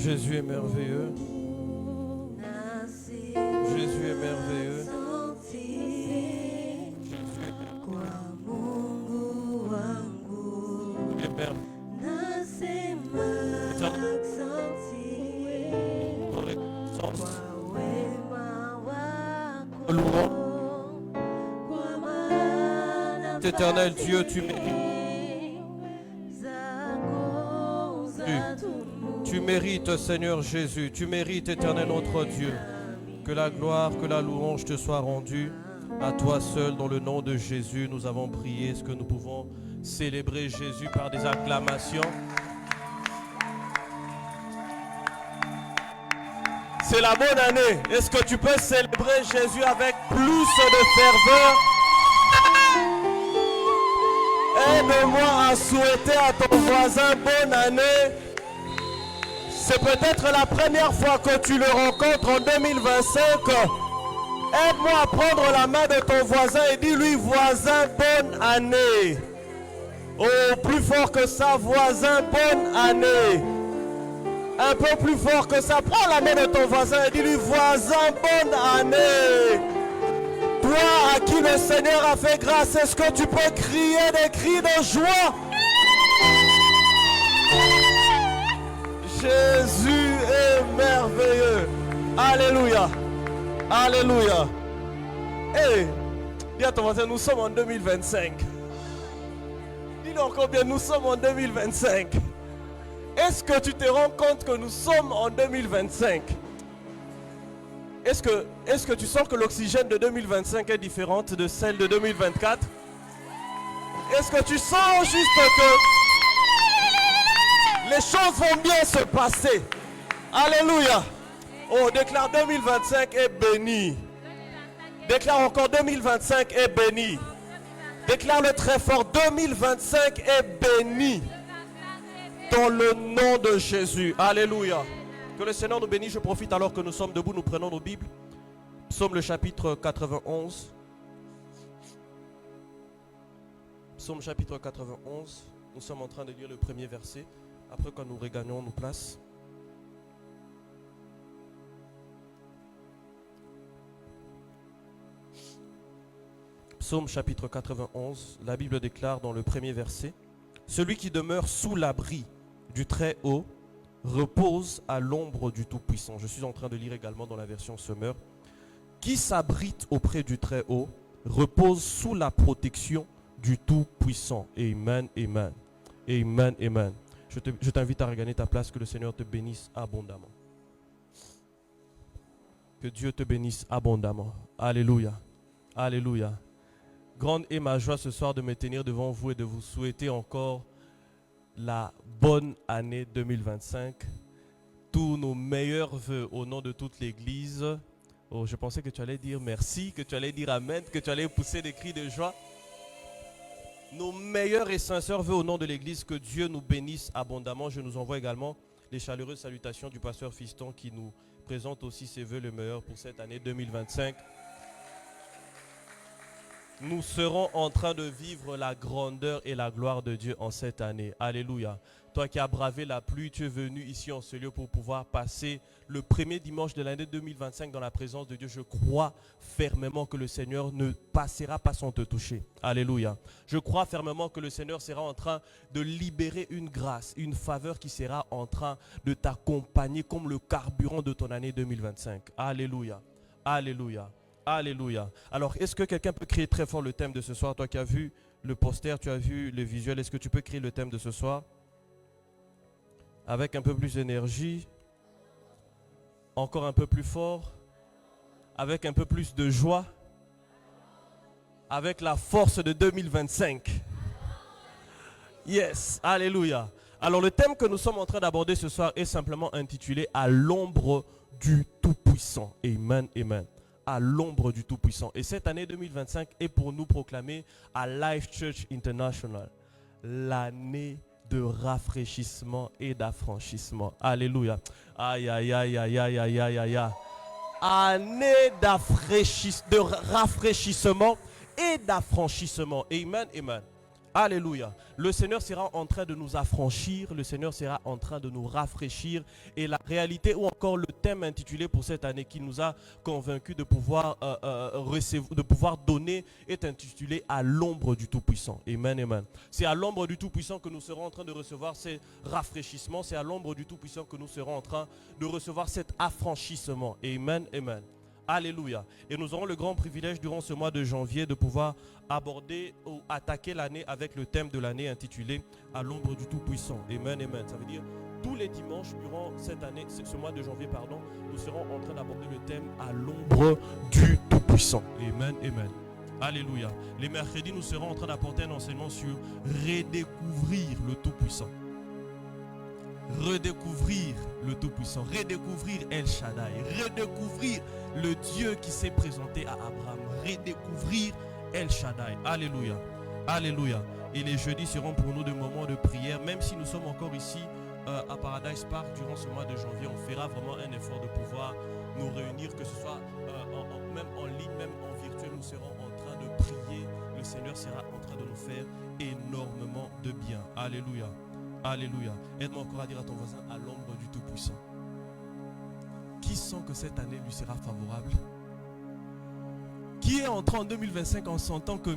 Jésus est merveilleux. Jésus est merveilleux. Éternel Dieu, tu mérites. Tu mérites, Seigneur Jésus. Tu mérites, éternel notre Dieu. Que la gloire, que la louange te soit rendue. À toi seul, dans le nom de Jésus, nous avons prié. Est-ce que nous pouvons célébrer Jésus par des acclamations? C'est la bonne année. Est-ce que tu peux célébrer Jésus avec plus de ferveur? Aide-moi à souhaiter à ton voisin bonne année. C'est peut-être la première fois que tu le rencontres en 2025. Aide-moi à prendre la main de ton voisin et dis-lui, voisin, bonne année. Oh, plus fort que ça, voisin, bonne année. Un peu plus fort que ça, prends la main de ton voisin et dis-lui, voisin, bonne année. Toi à qui le Seigneur a fait grâce, est-ce que tu peux crier des cris de joie? Jésus est merveilleux. Alléluia. Alléluia. Hey, dis à ton voisin, nous sommes en 2025. Dis-nous encore bien, nous sommes en 2025. Est-ce que tu te rends compte que nous sommes en 2025? Est-ce que tu sens que l'oxygène de 2025 est différente de celle de 2024? Est-ce que tu sens juste que les choses vont bien se passer? Alléluia. Oh, déclare 2025 est béni. Déclare encore 2025 est béni. Déclare-le très fort, 2025 est béni. Dans le nom de Jésus. Alléluia. Que le Seigneur nous bénisse. Je profite alors que nous sommes debout, nous prenons nos Bibles. Psaume le chapitre 91. Psaume chapitre 91. Nous sommes en train de lire le premier verset. Après, quand nous regagnons nos places. Psaume chapitre 91. La Bible déclare dans le premier verset: celui qui demeure sous l'abri du Très-Haut repose à l'ombre du Tout-Puissant. Je suis en train de lire également dans la version Semeur. Qui s'abrite auprès du Très-Haut repose sous la protection du Tout-Puissant. Amen, amen. Amen, amen. Je t'invite à regagner ta place. Que le Seigneur te bénisse abondamment. Que Dieu te bénisse abondamment. Alléluia. Alléluia. Grande est ma joie ce soir de me tenir devant vous et de vous souhaiter encore la bonne année 2025. Tous nos meilleurs vœux au nom de toute l'Église. Oh, je pensais que tu allais dire merci, que tu allais dire amen, que tu allais pousser des cris de joie. Nos meilleurs et sincères vœux au nom de l'Église, que Dieu nous bénisse abondamment. Je nous envoie également les chaleureuses salutations du pasteur Fiston qui nous présente aussi ses vœux les meilleurs pour cette année 2025. Nous serons en train de vivre la grandeur et la gloire de Dieu en cette année. Alléluia. Toi qui as bravé la pluie, tu es venu ici en ce lieu pour pouvoir passer le premier dimanche de l'année 2025 dans la présence de Dieu. Je crois fermement que le Seigneur ne passera pas sans te toucher. Alléluia. Je crois fermement que le Seigneur sera en train de libérer une grâce, une faveur qui sera en train de t'accompagner comme le carburant de ton année 2025. Alléluia. Alléluia. Alléluia. Alors, est-ce que quelqu'un peut crier très fort le thème de ce soir? Toi qui as vu le poster, tu as vu le visuel, est-ce que tu peux crier le thème de ce soir? Avec un peu plus d'énergie. Encore un peu plus fort. Avec un peu plus de joie. Avec la force de 2025. Yes. Alléluia. Alors, le thème que nous sommes en train d'aborder ce soir est simplement intitulé « À l'ombre du Tout-Puissant ». Amen, amen. À l'ombre du Tout-Puissant. Et cette année 2025 est pour nous proclamée à Life Church International l'année de rafraîchissement et d'affranchissement. Alléluia. Aïe, aïe, aïe, aïe, aïe, aïe, aïe, aïe. Année de rafraîchissement et d'affranchissement. Amen, amen. Alléluia. Le Seigneur sera en train de nous affranchir, le Seigneur sera en train de nous rafraîchir. Et la réalité ou encore le thème intitulé pour cette année qui nous a convaincus de pouvoir de pouvoir donner est intitulé à l'ombre du Tout-Puissant. Amen, amen. C'est à l'ombre du Tout-Puissant que nous serons en train de recevoir ces rafraîchissements. C'est à l'ombre du Tout-Puissant que nous serons en train de recevoir cet affranchissement. Amen, amen. Alléluia. Et nous aurons le grand privilège durant ce mois de janvier de pouvoir aborder ou attaquer l'année avec le thème de l'année intitulé à l'ombre du Tout-Puissant. Amen, amen. Ça veut dire tous les dimanches durant cette année, ce mois de janvier, pardon, nous serons en train d'aborder le thème à l'ombre du Tout-Puissant. Amen, amen. Alléluia. Les mercredis, nous serons en train d'apporter un enseignement sur redécouvrir le Tout-Puissant. Redécouvrir le Tout-Puissant, redécouvrir El Shaddai, redécouvrir le Dieu qui s'est présenté à Abraham, redécouvrir El Shaddai. Alléluia, alléluia. Et les jeudis seront pour nous des moments de prière, même si nous sommes encore ici à Paradise Park durant ce mois de janvier, on fera vraiment un effort de pouvoir nous réunir, que ce soit même en ligne, même en virtuel, nous serons en train de prier. Le Seigneur sera en train de nous faire énormément de bien. Alléluia. Alléluia. Aide-moi encore à dire à ton voisin à l'ombre du Tout-Puissant. Qui sent que cette année lui sera favorable? Qui est entré en 2025 en sentant que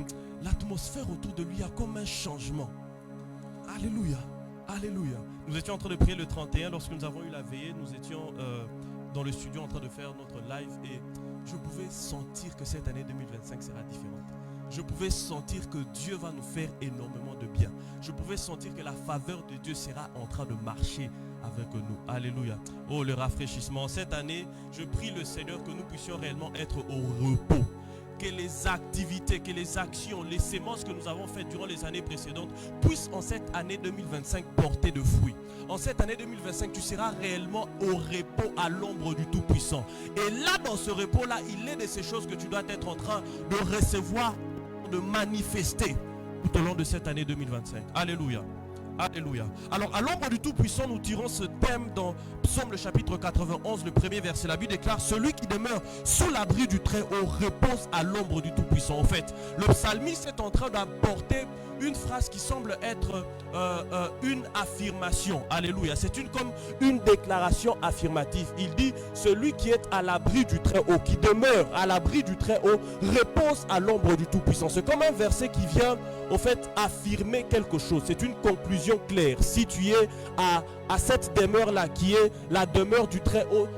l'atmosphère autour de lui a comme un changement? Alléluia. Alléluia. Nous étions en train de prier le 31 lorsque nous avons eu la veillée. Nous étions dans le studio en train de faire notre live et je pouvais sentir que cette année 2025 sera différente. Je pouvais sentir que Dieu va nous faire énormément de bien. Je pouvais sentir que la faveur de Dieu sera en train de marcher avec nous. Alléluia. Oh, le rafraîchissement. Cette année, je prie le Seigneur que nous puissions réellement être au repos. Que les activités, que les actions, les sémences que nous avons faites durant les années précédentes puissent en cette année 2025 porter de fruits. En cette année 2025, tu seras réellement au repos à l'ombre du Tout-Puissant. Et là, dans ce repos-là, il est de ces choses que tu dois être en train de recevoir, de manifester tout au long de cette année 2025. Alléluia. Alléluia. Alors, à l'ombre du Tout-Puissant, nous tirons ce thème dans Psaume le chapitre 91, le premier verset. La Bible déclare: celui qui demeure sous l'abri du Très-Haut repose à l'ombre du Tout-Puissant. En fait, le psalmiste est en train d'apporter une phrase qui semble être une affirmation. Alléluia. C'est comme une déclaration affirmative. Il dit: celui qui est à l'abri du Très-Haut, qui demeure à l'abri du Très-Haut, repose à l'ombre du Tout-Puissant. C'est comme un verset qui vient, en fait, affirmer quelque chose. C'est une conclusion claire. Si tu es à cette demeure-là, qui est la demeure du Très-Haut,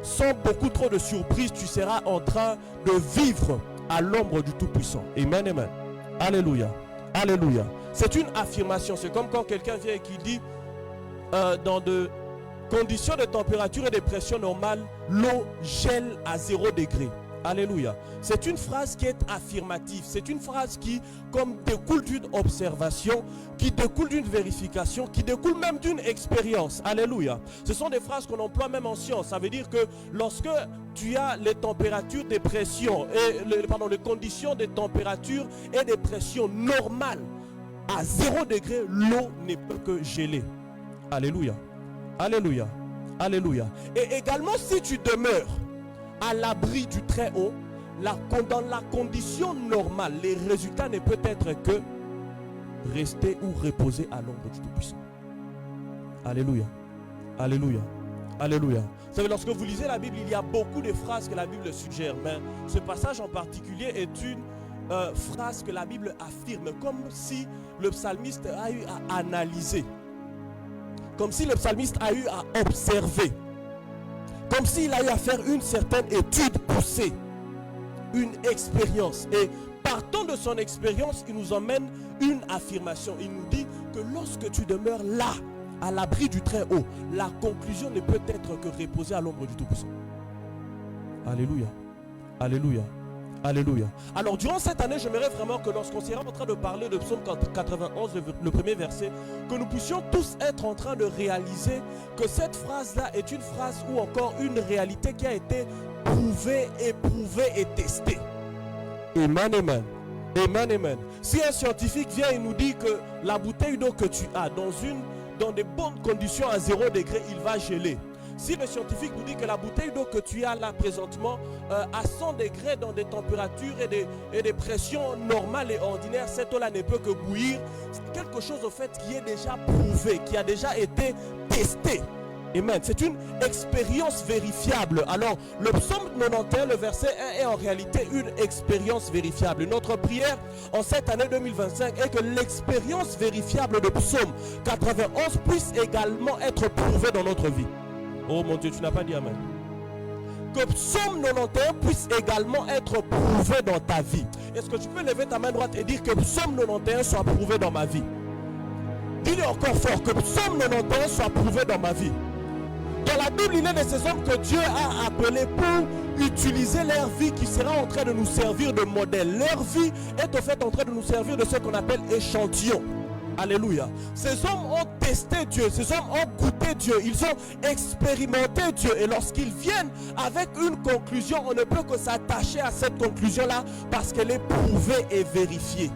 sans beaucoup trop de surprises, tu seras en train de vivre à l'ombre du Tout-Puissant. Amen, amen. Alléluia. Alléluia. C'est une affirmation. C'est comme quand quelqu'un vient et qui dit dans de conditions de température et de pression normale, l'eau gèle à 0 degré. Alléluia. C'est une phrase qui est affirmative. C'est une phrase qui, comme découle d'une observation, qui découle d'une vérification, qui découle même d'une expérience. Alléluia. Ce sont des phrases qu'on emploie même en science. Ça veut dire que lorsque tu as les températures de pression et les conditions de température et de pression normales à 0 degré, l'eau ne peut que geler. Alléluia. Alléluia. Alléluia. Et également, si tu demeures à l'abri du Très-Haut, dans la condition normale, les résultats ne peuvent être que rester ou reposer à l'ombre du Tout-Puissant. Alléluia. Alléluia. Alléluia. Vous savez, lorsque vous lisez la Bible, il y a beaucoup de phrases que la Bible suggère, mais ce passage en particulier est une phrase que la Bible affirme, comme si le psalmiste a eu à analyser, comme si le psalmiste a eu à observer, comme s'il a eu à faire une certaine étude poussée, une expérience. Et partant de son expérience, il nous emmène une affirmation. Il nous dit que lorsque tu demeures là, à l'abri du Très-Haut, la conclusion ne peut être que reposer à l'ombre du Tout-Puissant. Alléluia. Alléluia. Alléluia. Alors durant cette année, j'aimerais vraiment que lorsqu'on sera en train de parler de Psaume 91, le premier verset, que nous puissions tous être en train de réaliser que cette phrase-là est une phrase ou encore une réalité qui a été prouvée, éprouvée et testée. Amen, amen. Amen, amen. Si un scientifique vient et nous dit que la bouteille d'eau que tu as dans des bonnes conditions à 0 degré, il va geler. Si le scientifique nous dit que la bouteille d'eau que tu as là présentement à 100 degrés dans des températures et des pressions normales et ordinaires, cette eau-là ne peut que bouillir, c'est quelque chose au fait qui est déjà prouvé, qui a déjà été testé. Amen. C'est une expérience vérifiable. Alors, le psaume 91, le verset 1 est en réalité une expérience vérifiable. Notre prière en cette année 2025 est que l'expérience vérifiable de psaume 91 puisse également être prouvée dans notre vie. Oh mon Dieu, tu n'as pas dit amen. Que psaume 91 puisse également être prouvé dans ta vie. Est-ce que tu peux lever ta main droite et dire que psaume 91 soit prouvé dans ma vie? Dis-le encore fort, que psaume 91 soit prouvé dans ma vie. Dans la Bible, il est de ces hommes que Dieu a appelés pour utiliser leur vie qui sera en train de nous servir de modèle. Leur vie est au fait en train de nous servir de ce qu'on appelle échantillon. Alléluia. Ces hommes ont testé Dieu, ces hommes ont goûté Dieu, ils ont expérimenté Dieu. Et lorsqu'ils viennent avec une conclusion, on ne peut que s'attacher à cette conclusion-là parce qu'elle est prouvée et vérifiée.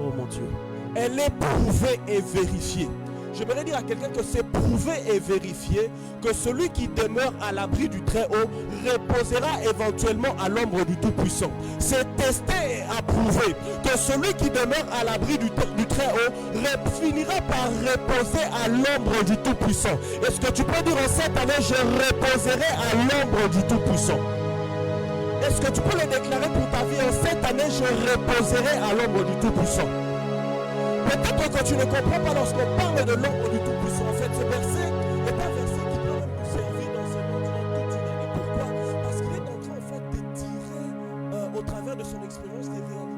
Oh mon Dieu. Elle est prouvée et vérifiée. J'aimerais dire à quelqu'un que c'est prouvé et vérifié que celui qui demeure à l'abri du Très-Haut reposera éventuellement à l'ombre du Tout-Puissant. C'est testé et approuvé que celui qui demeure à l'abri du Très-Haut finira par reposer à l'ombre du Tout-Puissant. Est-ce que tu peux dire en cette année, je reposerai à l'ombre du Tout-Puissant? Est-ce que tu peux le déclarer pour ta vie? En cette année, je reposerai à l'ombre du Tout-Puissant. Peut-être que tu ne comprends pas lorsqu'on parle de l'ombre du Tout-Puissant. En fait, ce verset est un verset qui peut même nous servir dans ce monde durant toute une année. Pourquoi? Parce qu'il est en train en fait de tirer au travers de son expérience des réalités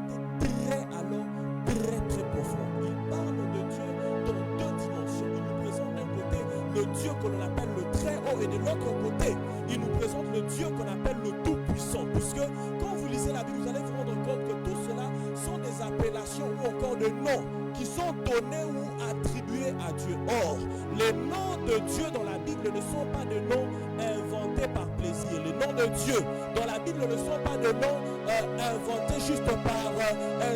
très profondes. Il parle de Dieu dans deux dimensions. Il nous présente d'un côté le Dieu que l'on appelle le Très-Haut et de l'autre côté, il nous présente le Dieu qu'on appelle le Tout-Puissant. Puisque quand vous lisez la Bible, vous allez vous rendre compte que tout cela sont des appellations ou encore des noms qui sont donnés ou attribués à Dieu. Or, les noms de Dieu dans la Bible ne sont pas des noms inventés par plaisir. Les noms de Dieu dans la Bible ne sont pas des noms inventés juste par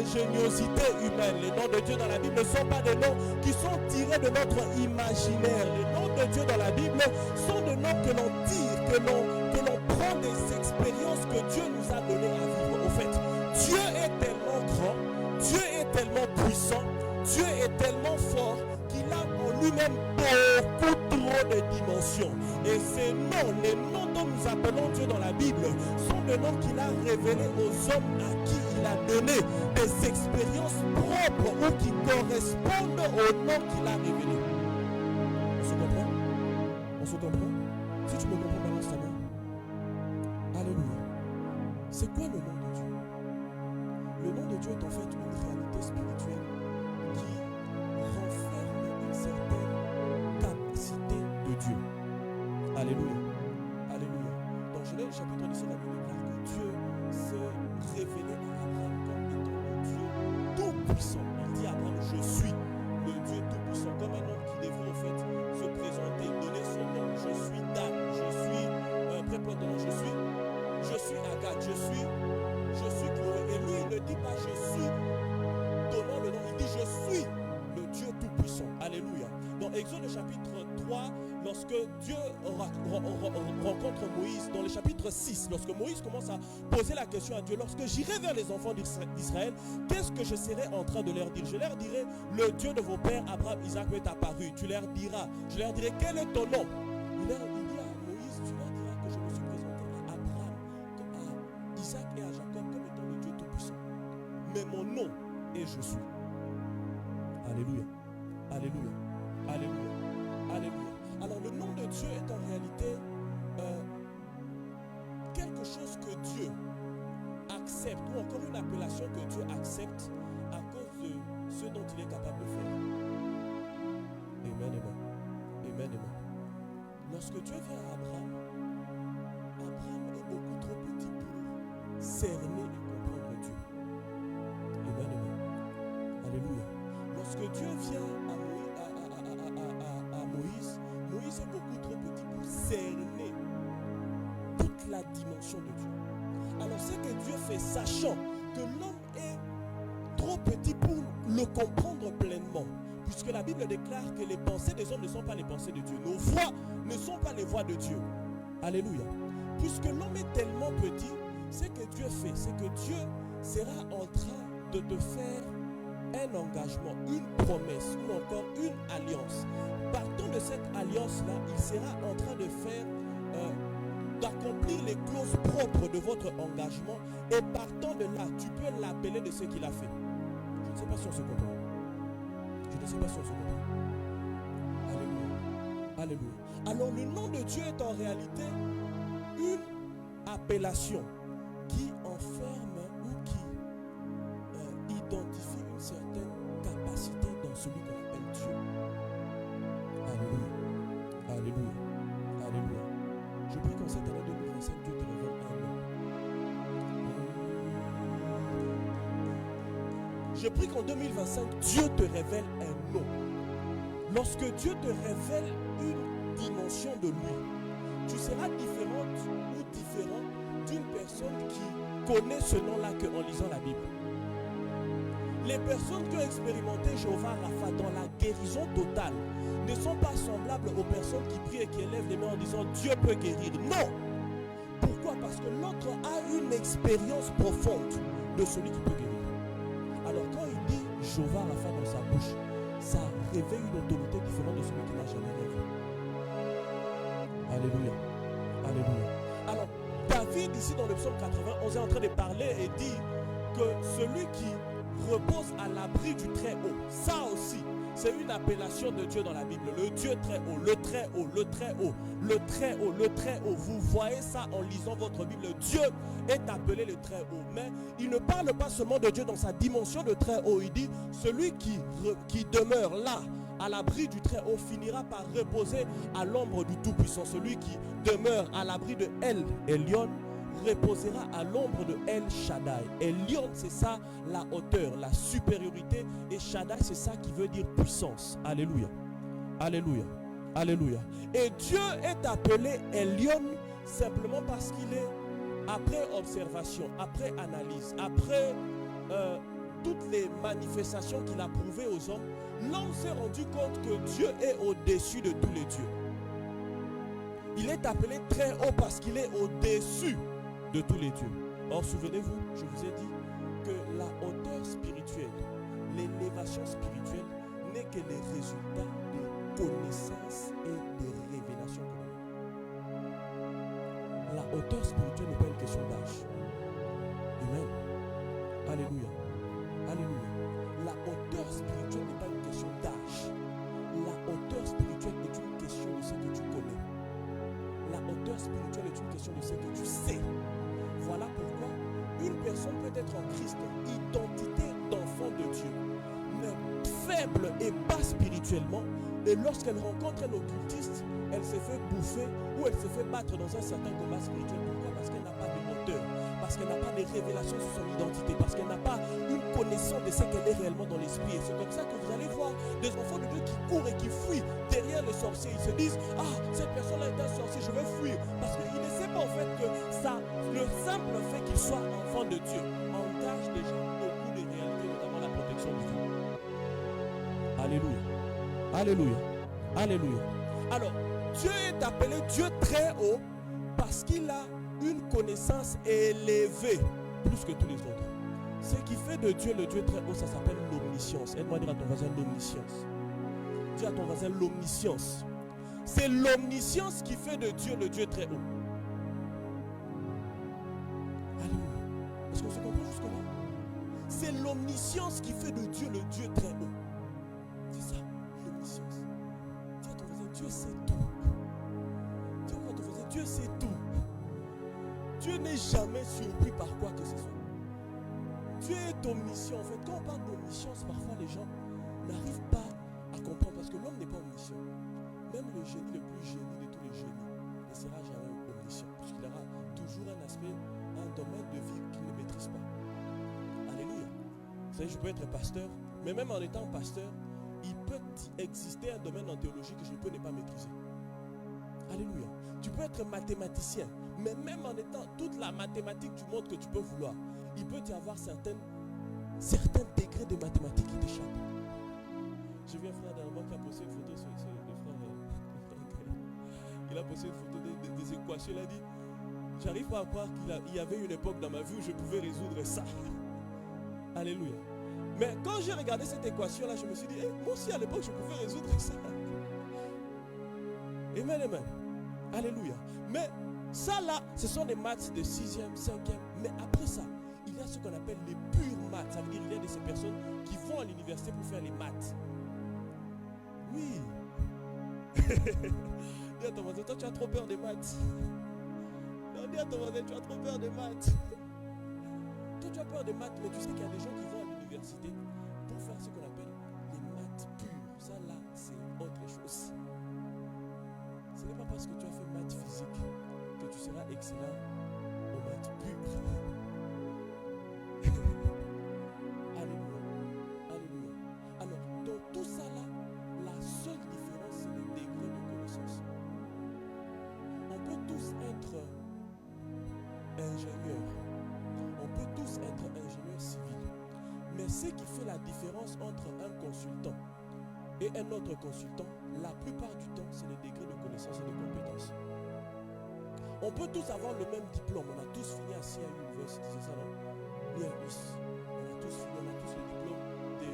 ingéniosité humaine. Les noms de Dieu dans la Bible ne sont pas des noms qui sont tirés de notre imaginaire. Les noms de Dieu dans la Bible sont des noms que l'on tire, que l'on prend des expériences que Dieu nous a données à vivre. Au fait, Dieu est tellement grand, Dieu est tellement puissant, Dieu est tellement fort qu'il a en lui-même beaucoup trop de dimensions. Et ces noms, les noms dont nous appelons Dieu dans la Bible, sont des noms qu'il a révélés aux hommes à qui il a donné des expériences propres ou qui correspondent aux noms qu'il a révélés. On se comprend? On se comprend? Si tu me comprends, balance ta main. Alléluia. C'est quoi le nom de Dieu? Le nom de Dieu est en fait une réalité spirituelle qui renferme une certaine capacité de Dieu. Alléluia. Alléluia. Dans Genèse chapitre 10, la Bible déclare que Dieu s'est révélé à Abraham comme étant le Dieu tout-puissant. Il dit à Abraham, je suis le Dieu tout-puissant. Comme un homme qui devrait en fait se présenter, donner son nom. Je suis Dan, je suis prépotent, je suis Agathe, je suis Chloé. Et lui, il ne dit pas je suis donnant le nom, il dit je suis le Dieu tout-puissant. Alléluia. Dans Exode chapitre 3, lorsque Dieu rencontre Moïse, dans le chapitre 6, lorsque Moïse commence à poser la question à Dieu, lorsque j'irai vers les enfants d'Israël, qu'est-ce que je serai en train de leur dire? Je leur dirai, le Dieu de vos pères, Abraham, Isaac, est apparu. Tu leur diras, je leur dirai, quel est ton nom? Il dit à Moïse, tu leur diras que je me suis présenté à Abraham, à Isaac et à Jacob comme étant le Dieu tout-puissant. Mais mon nom est je suis. Alléluia. Alléluia. Alléluia. Alléluia. Alors le nom de Dieu est en réalité quelque chose que Dieu accepte, ou encore une appellation que Dieu accepte à cause de ce dont il est capable de faire. Amen, amen. Amen, amen. Lorsque Dieu vient à Abraham est beaucoup trop petit pour cerner et comprendre Dieu. Amen, amen. Alléluia. Lorsque Dieu vient à Moïse, Moïse est beaucoup trop petit pour cerner toute la dimension de Dieu. Alors ce que Dieu fait, sachant que l'homme est trop petit pour le comprendre pleinement, Puisque la Bible déclare que les pensées des hommes ne sont pas les pensées de Dieu. Nos voix ne sont pas les voix de Dieu. Alléluia. Puisque l'homme est tellement petit, ce que Dieu fait, c'est que Dieu sera en train de te faire un engagement, une promesse ou encore une alliance. Partant de cette alliance-là, il sera en train de faire, d'accomplir les clauses propres de votre engagement. Et partant de là, tu peux l'appeler de ce qu'il a fait. Je ne sais pas si on se comprend. Je ne sais pas si on se comprend. Alléluia. Alléluia. Alors le nom de Dieu est en réalité une appellation qui enferme ou qui identifie une certaine capacité dans celui qu'on appelle Dieu. Alléluia. Alléluia. Alléluia. Je prie qu'en cette année 2025, Dieu te révèle un nom. Je prie qu'en 2025, Dieu te révèle un nom. Lorsque Dieu te révèle une dimension de lui, tu seras différente ou différent d'une personne qui connaît ce nom-là qu'en lisant la Bible. Les personnes qui ont expérimenté Jéhovah Rapha dans la guérison totale ne sont pas semblables aux personnes qui prient et qui élèvent les mains en disant Dieu peut guérir. Non! Pourquoi? Parce que l'autre a une expérience profonde de celui qui peut guérir. Alors quand il dit Jéhovah Rapha dans sa bouche, ça révèle une autorité différente de celui qui n'a jamais rêvé. Alléluia. Alléluia. Alors, David, ici dans le psaume 91, est en train de parler et dit que celui qui repose à l'abri du Très-Haut, ça aussi, c'est une appellation de Dieu dans la Bible. Le Dieu Très-Haut, le Très-Haut, le Très-Haut, le Très-Haut, le Très-Haut. Vous voyez ça en lisant votre Bible. Dieu est appelé le Très-Haut. Mais il ne parle pas seulement de Dieu dans sa dimension de Très-Haut. Il dit, celui qui demeure là, à l'abri du Très-Haut, finira par reposer à l'ombre du Tout-Puissant. Celui qui demeure à l'abri de El Elyon reposera à l'ombre de El Shaddai. Elyon, c'est ça la hauteur, la supériorité. Et Shaddai, c'est ça qui veut dire puissance. Alléluia. Alléluia. Alléluia. Et Dieu est appelé Elyon simplement parce qu'il est, après observation, après analyse, après toutes les manifestations qu'il a prouvées aux hommes, l'homme s'est rendu compte que Dieu est au-dessus de tous les dieux. Il est appelé très haut parce qu'il est au-dessus de tous les dieux. Or, souvenez-vous, je vous ai dit que la hauteur spirituelle, l'élévation spirituelle n'est que les résultats des connaissances et des révélations qu'on a. La hauteur spirituelle n'est pas une question d'âge. Amen. Alléluia. Alléluia. La hauteur spirituelle n'est pas une question d'âge. La hauteur spirituelle est une question de ce que tu connais. La hauteur spirituelle est une question de ce que tu sais. Voilà pourquoi une personne peut être en Christ, identité d'enfant de Dieu, mais faible et bas spirituellement, et lorsqu'elle rencontre un occultiste, elle se fait bouffer ou elle se fait battre dans un certain combat spirituel. Pourquoi? Parce qu'elle n'a pas de hauteur, parce qu'elle n'a pas de révélation sur son identité, parce qu'elle n'a pas une connaissance de ce qu'elle est réellement dans l'esprit. Et c'est comme ça que vous allez voir des enfants de Dieu qui courent et qui fuient derrière les sorciers. Ils se disent, ah, cette personne-là est un sorcier, je vais fuir. Parce qu'ils ne savent pas en fait que ça, le simple fait qu'il soit enfant de Dieu engage déjà beaucoup de réalités, notamment la protection de Dieu. Alléluia. Alléluia. Alléluia. Alors, Dieu est appelé Dieu très haut parce qu'il a une connaissance élevée plus que tous les autres. Ce qui fait de Dieu le Dieu très haut, ça s'appelle l'omniscience. Aide-moi à dire à ton voisin l'omniscience. Dis à ton voisin l'omniscience. C'est l'omniscience qui fait de Dieu le Dieu très haut. Alléluia. Est-ce qu'on se comprend jusque-là? C'est l'omniscience qui fait de Dieu le Dieu très haut. C'est ça, l'omniscience. Dis à ton voisin, Dieu sait tout. Dis à ton voisin, Dieu sait tout. Dieu n'est jamais surpris par quoi que ce soit. Dieu est omniscient. En fait, quand on parle d'omniscience, parfois les gens n'arrivent pas à comprendre parce que l'homme n'est pas omniscient. Même le génie le plus génie de tous les génies ne sera jamais omniscient. Puisqu'il aura toujours un aspect, un domaine de vie qu'il ne maîtrise pas. Alléluia. Vous savez, je peux être pasteur, mais même en étant pasteur, il peut exister un domaine en théologie que je peux ne pas maîtriser. Alléluia. Tu peux être mathématicien, mais même en étant toute la mathématique du monde que tu peux vouloir, il peut y avoir certains degrés de mathématiques qui t'échappent. J'ai vu un frère dernièrement qui a posté une photo, le frère il a posté une photo des équations. Il a dit, j'arrive pas à croire qu'il y avait une époque dans ma vie où je pouvais résoudre ça. Alléluia. Mais quand j'ai regardé cette équation-là, je me suis dit, moi aussi à l'époque, je pouvais résoudre ça. Amen, amen. Alléluia. Mais ça là, ce sont des maths de 6e, 5e. Mais après ça, il y a ce qu'on appelle les pures maths. Ça veut dire qu'il y a de ces personnes qui vont à l'université pour faire les maths. Oui. Dis à ton voisin, toi tu as trop peur des maths. Non, dis à ton voisin, tu as trop peur des maths. Toi tu as peur des maths, mais tu sais qu'il y a des gens qui vont à l'université pour faire ce qu'on appelle les maths pures. Ça là, c'est autre chose. Ce n'est pas parce que tu as fait maths physique que tu seras excellent aux maths pures. Alléluia. Alléluia. Alors, dans tout ça là, la seule différence, c'est le degré de connaissance. On peut tous être ingénieurs. On peut tous être ingénieurs civils. Mais ce qui fait la différence entre un consultant et un autre consultant, la plupart du temps, c'est le degré de connaissance et de compétence. On peut tous avoir le même diplôme. On a tous fini à CIA University, c'est ça, non? Yes. On a tous fini, on a tous le diplôme de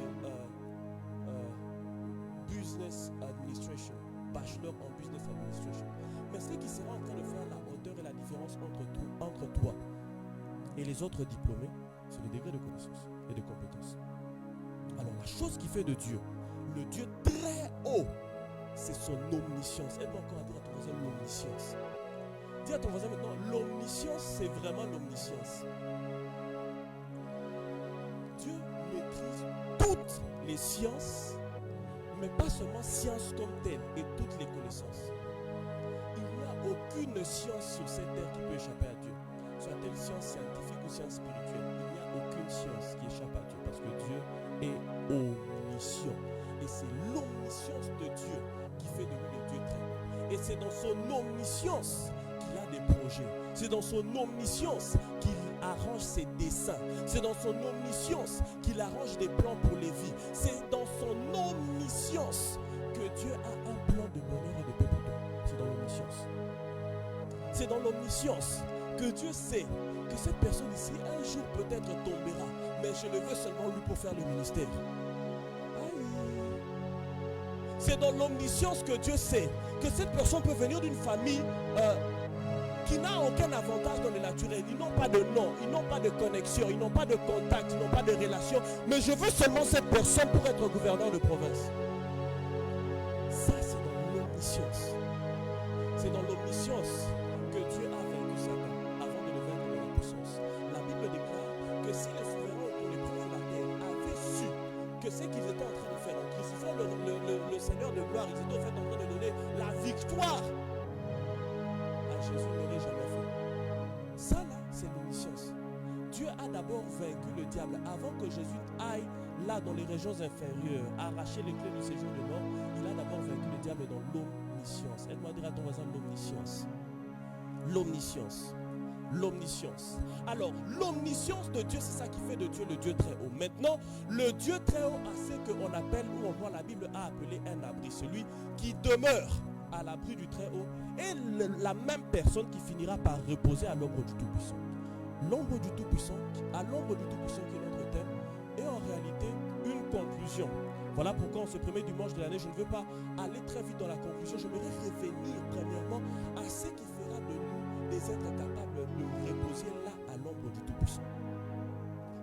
Business Administration, Bachelor en Business Administration. Mais ce qui sera en train de faire la hauteur et la différence entre toi et les autres diplômés, c'est le degré de connaissance et de compétence. Alors la chose qui fait de Dieu, le Dieu très haut, c'est son omniscience. Aide-moi encore à dire à ton voisin l'omniscience. Dis à ton voisin maintenant, l'omniscience, c'est vraiment l'omniscience. Dieu maîtrise toutes les sciences, mais pas seulement sciences comme telles et toutes les connaissances. Il n'y a aucune science sur cette terre qui peut échapper à Dieu. Soit-elle science scientifique ou science spirituelle, il n'y a aucune science qui échappe à Dieu parce que Dieu est omniscient. Et c'est l'omniscience de Dieu qui fait de lui le Dieu très haut. Et c'est dans son omniscience qu'il a des projets. C'est dans son omniscience qu'il arrange ses desseins. C'est dans son omniscience qu'il arrange des plans pour les vies. C'est dans son omniscience que Dieu a un plan de bonheur et de paix pour toi. C'est dans l'omniscience. C'est dans l'omniscience que Dieu sait que cette personne ici un jour peut-être tombera, mais je le veux seulement lui pour faire le ministère. C'est dans l'omniscience que Dieu sait que cette personne peut venir d'une famille qui n'a aucun avantage dans le naturel. Ils n'ont pas de nom, ils n'ont pas de connexion, ils n'ont pas de contact, ils n'ont pas de relation. Mais je veux seulement cette personne pour être gouverneur de province. Ça, c'est dans l'omniscience. C'est dans l'omniscience que Dieu a vaincu Satan avant de le vaincre de la puissance. La Bible déclare que si les souverains ou les princes de la terre avaient su que ce qu'ils étaient en train de faire en Christ, ils sont le Seigneur de gloire, ils étaient en fait en train de donner la victoire à Jésus, n'aurait jamais fait. Ça là, c'est l'omniscience. Dieu a d'abord vaincu le diable avant que Jésus aille là dans les régions inférieures, arracher les clés du séjour de mort. Il a d'abord vaincu le diable dans l'omniscience. Aide-moi à dire à ton voisin l'omniscience. L'omniscience. L'omniscience. Alors, l'omniscience de Dieu, c'est ça qui fait de Dieu le Dieu très haut. Maintenant, le Dieu très haut a ce qu'on appelle, ou on voit la Bible a appelé un abri, celui qui demeure à l'abri du très haut, et la même personne qui finira par reposer à l'ombre du Tout-Puissant. L'ombre du Tout-Puissant, à l'ombre du Tout-Puissant qui est notre thème, est en réalité une conclusion. Voilà pourquoi en ce premier dimanche de l'année, je ne veux pas aller très vite dans la conclusion. J'aimerais revenir premièrement à ce qui fera de nous des êtres capables de reposer là à l'ombre du Tout-Puissant.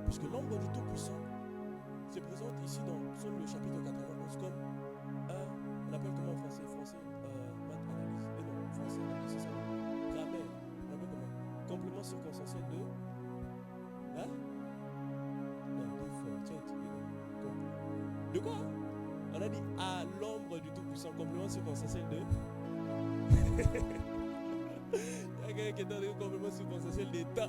Parce que l'ombre du Tout-Puissant se présente ici dans Psaume le chapitre 91 comme on appelle comment en français? Français, maths, analyse. Et non, français, c'est ça. Grammaire, on appelle comment? Complément circonstanciel de. Hein? Non, de quoi? On a dit à l'ombre du Tout-Puissant, complément circonstanciel de. Il y a quelqu'un qui est dans le complément circonstanciel d'État.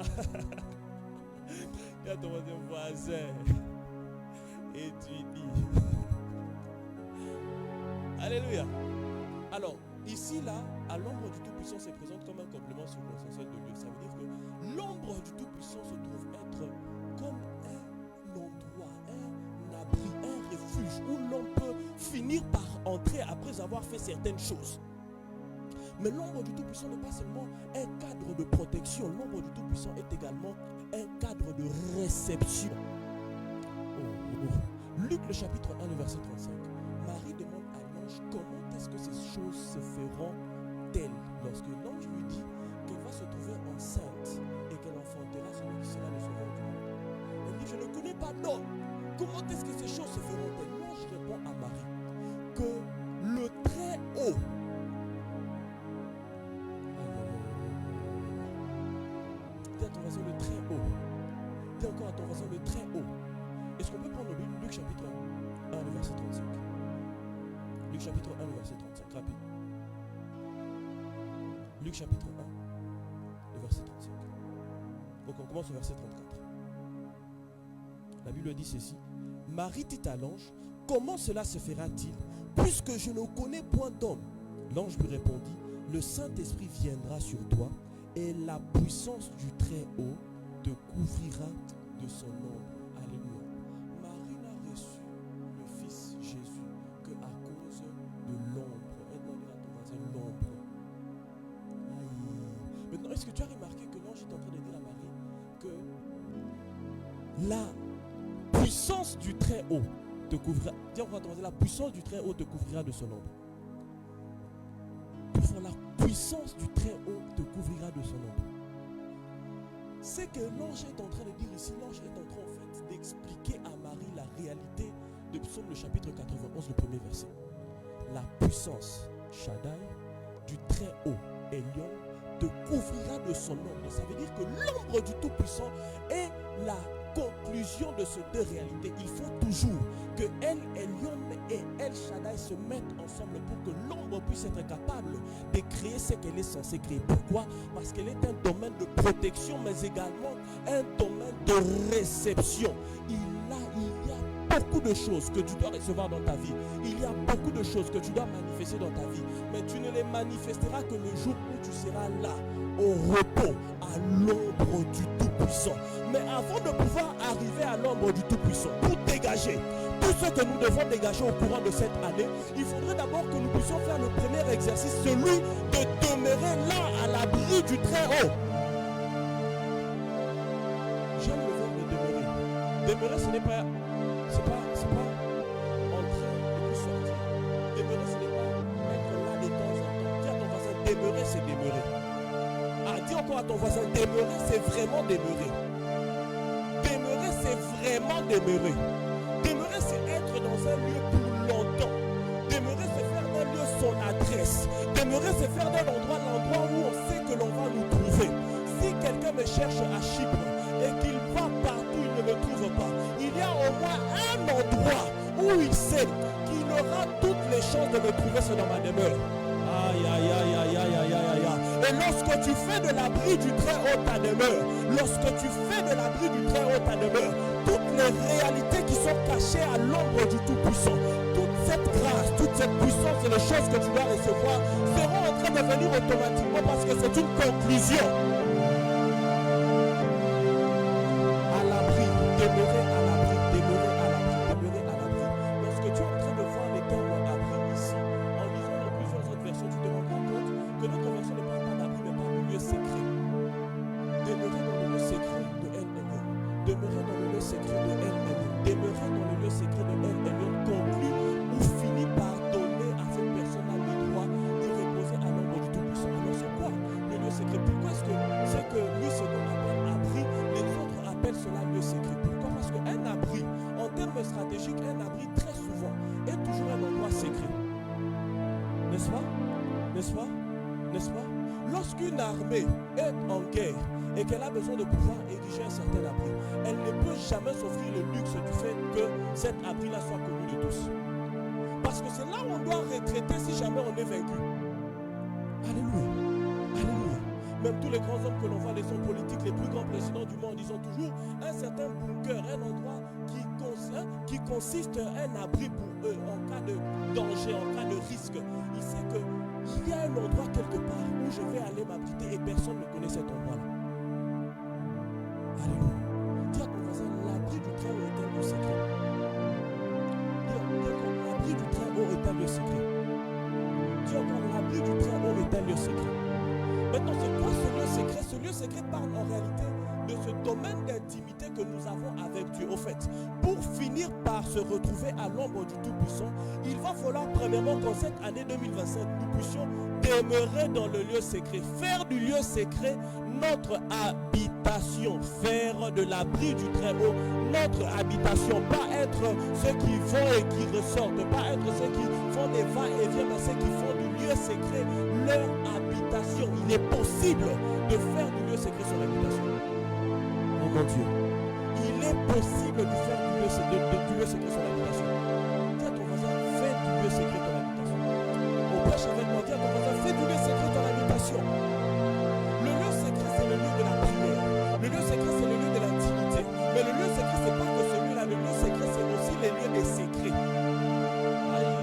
Il y a ton voisin. Et tu dis. Alléluia. Alors, ici, là, à l'ombre du Tout-Puissant se présente comme un complément circonstanciel de Dieu. Ça veut dire que l'ombre du Tout-Puissant se trouve être comme un endroit, un abri, un refuge où l'on peut finir par entrer après avoir fait certaines choses. Mais l'ombre du Tout-Puissant n'est pas seulement un cadre de protection. L'ombre du Tout-Puissant est également un cadre de réception. Luc le chapitre 1, le verset 35. Marie demande à l'ange comment est-ce que ces choses se feront-elles lorsque l'ange lui dit qu'elle va se trouver enceinte et qu'elle enfantera celui qui sera le sauveur du monde. Elle dit, je ne connais pas d'homme. Comment est-ce que ces choses se feront-elles? L'ange répond à Marie que le très haut, dis à ton voisin le très haut, dis encore à ton voisin le très haut. Est-ce qu'on peut prendre le Luc chapitre 1, le verset 35? Luc chapitre 1, le verset 35, rapide. Luc chapitre 1, le verset 35. Donc on commence au verset 34. La Bible dit ceci. Marie dit à l'ange, comment cela se fera-t-il, puisque je ne connais point d'homme? L'ange lui répondit, le Saint-Esprit viendra sur toi, et la puissance du Très-Haut te couvrira de son ombre. Alléluia. Marie n'a reçu le Fils Jésus que à cause de l'ombre. Aide-moi à ton voisin, l'ombre. Maintenant, est-ce que tu as remarqué que l'ange est en train de dire à Marie que la puissance du Très-Haut te couvrira. Dis encore à ton voisin, la puissance du Très-Haut te couvrira de son ombre. La puissance du Très-Haut te couvrira de son ombre. C'est que l'ange est en train de dire ici, l'ange est en train en fait d'expliquer à Marie la réalité de Psaume le chapitre 91, le premier verset. La puissance, Shaddai, du Très-Haut, Elion, te couvrira de son ombre. Ça veut dire que l'ombre du Tout-Puissant est la conclusion de ces deux réalités. Il faut toujours que El Elyon et El Shaddai se mettent ensemble pour que l'ombre puisse être capable de créer ce qu'elle est censée créer. Pourquoi? Parce qu'elle est un domaine de protection, mais également un domaine de réception. Il y a beaucoup de choses que tu dois recevoir dans ta vie. Il y a beaucoup de choses que tu dois manifester dans ta vie. Mais tu ne les manifesteras que le jour où tu seras là, au repos, à l'ombre du Tout-Puissant. Mais avant de pouvoir arriver à l'ombre du Tout-Puissant, pour dégager tout ce que nous devons dégager au courant de cette année, il faudrait d'abord que nous puissions faire le premier exercice, celui de demeurer là, à l'abri du Très-Haut. J'aime le verbe de demeurer. Demeurer, ce n'est pas entrer et puis sortir. Demeurer, ce n'est pas être là de temps en temps. Dis à ton voisin, demeurer, c'est demeurer. Ah, dis encore à ton voisin, demeurer, c'est vraiment demeurer. Demeurer, c'est vraiment demeurer. Demeurer, c'est être dans un lieu pour longtemps. Demeurer, c'est faire d'un lieu son adresse. Demeurer, c'est faire d'un endroit l'endroit où on sait que l'on va nous trouver. Si quelqu'un me cherche à Chypre et qu'il va partout, il ne me trouve pas. Il y a au moins un endroit où il sait qu'il aura toutes les chances de me trouver, c'est dans ma demeure. Aïe, aïe, aïe, aïe, aïe, aïe, aïe, aïe. Et lorsque tu fais de l'abri du Très-Haut ta demeure, lorsque tu fais de l'abri du Très-Haut ta demeure, toutes les réalités qui sont cachées à l'ombre du Tout-Puissant, toute cette grâce, toute cette puissance et les choses que tu dois recevoir seront en train de venir automatiquement parce que c'est une conclusion. À l'abri, demeurer à l'abri, demeurer à l'abri, demeurer à l'abri. Lorsque tu es en train de voir les termes abri ici, en lisant dans plusieurs autres versions, tu te rendras compte que notre version ne parle pas d'abri, mais parle de lieu secret. Demeurer dans le lieu secret de El Elyon. Demeurer dans le lieu secret de El Elyon. Demeurer dans le lieu secret de El Elyon conclut ou finit par donner à cette personne-là le droit de reposer à l'ombre du Tout-Puissant. Alors c'est quoi le lieu secret? Pourquoi est-ce que c'est que lui ce qu'on appelle abri, les autres appellent cela lieu secret? Pourquoi? Parce qu'un abri, en termes stratégiques, un abri très souvent est toujours un endroit secret. N'est-ce pas? N'est-ce pas? N'est-ce pas? Lorsqu'une armée est en guerre et qu'elle a besoin de pouvoir ériger un certain abri, elle ne peut jamais s'offrir le luxe du fait que cet abri-là soit connu de tous. Parce que c'est là où on doit retraiter si jamais on est vaincu. Alléluia. Alléluia. Même tous les grands hommes que l'on voit, les hommes politiques, les plus grands présidents du monde, ils ont toujours un certain bunker, un endroit qui consiste un abri pour eux en cas de danger, en cas de risque. Il sait qu'il y a un endroit quelque part où je vais aller m'abriter et personne ne connaît cet endroit-là. Alléluia. Dis à ton voisin, l'abri du Très-Haut est un lieu secret. L'abri du Très-Haut secret parle en réalité de ce domaine d'intimité que nous avons avec Dieu. Au fait, pour finir par se retrouver à l'ombre du Tout-Puissant, il va falloir premièrement qu'en cette année 2025, nous puissions demeurer dans le lieu secret, faire du lieu secret notre habitation, faire de l'abri du Très-Haut notre habitation, pas être ceux qui vont et qui ressortent, pas être ceux qui font des va-et-vient, mais ceux qui font du lieu secret leur habitation. Il est possible de faire du lieu secret son habitation. Oh mon Dieu, il est possible de faire du lieu secret son habitation. Dis à ton voisin, fais du lieu secret ton habitation. On prêche avec moi, dis à ton voisin, fais du lieu secret ton habitation. Le lieu secret, c'est le lieu de la prière. Le lieu secret, c'est le lieu de l'intimité. Mais le lieu secret, c'est pas que celui-là. Le lieu secret, c'est aussi les lieux des secrets. Aïe.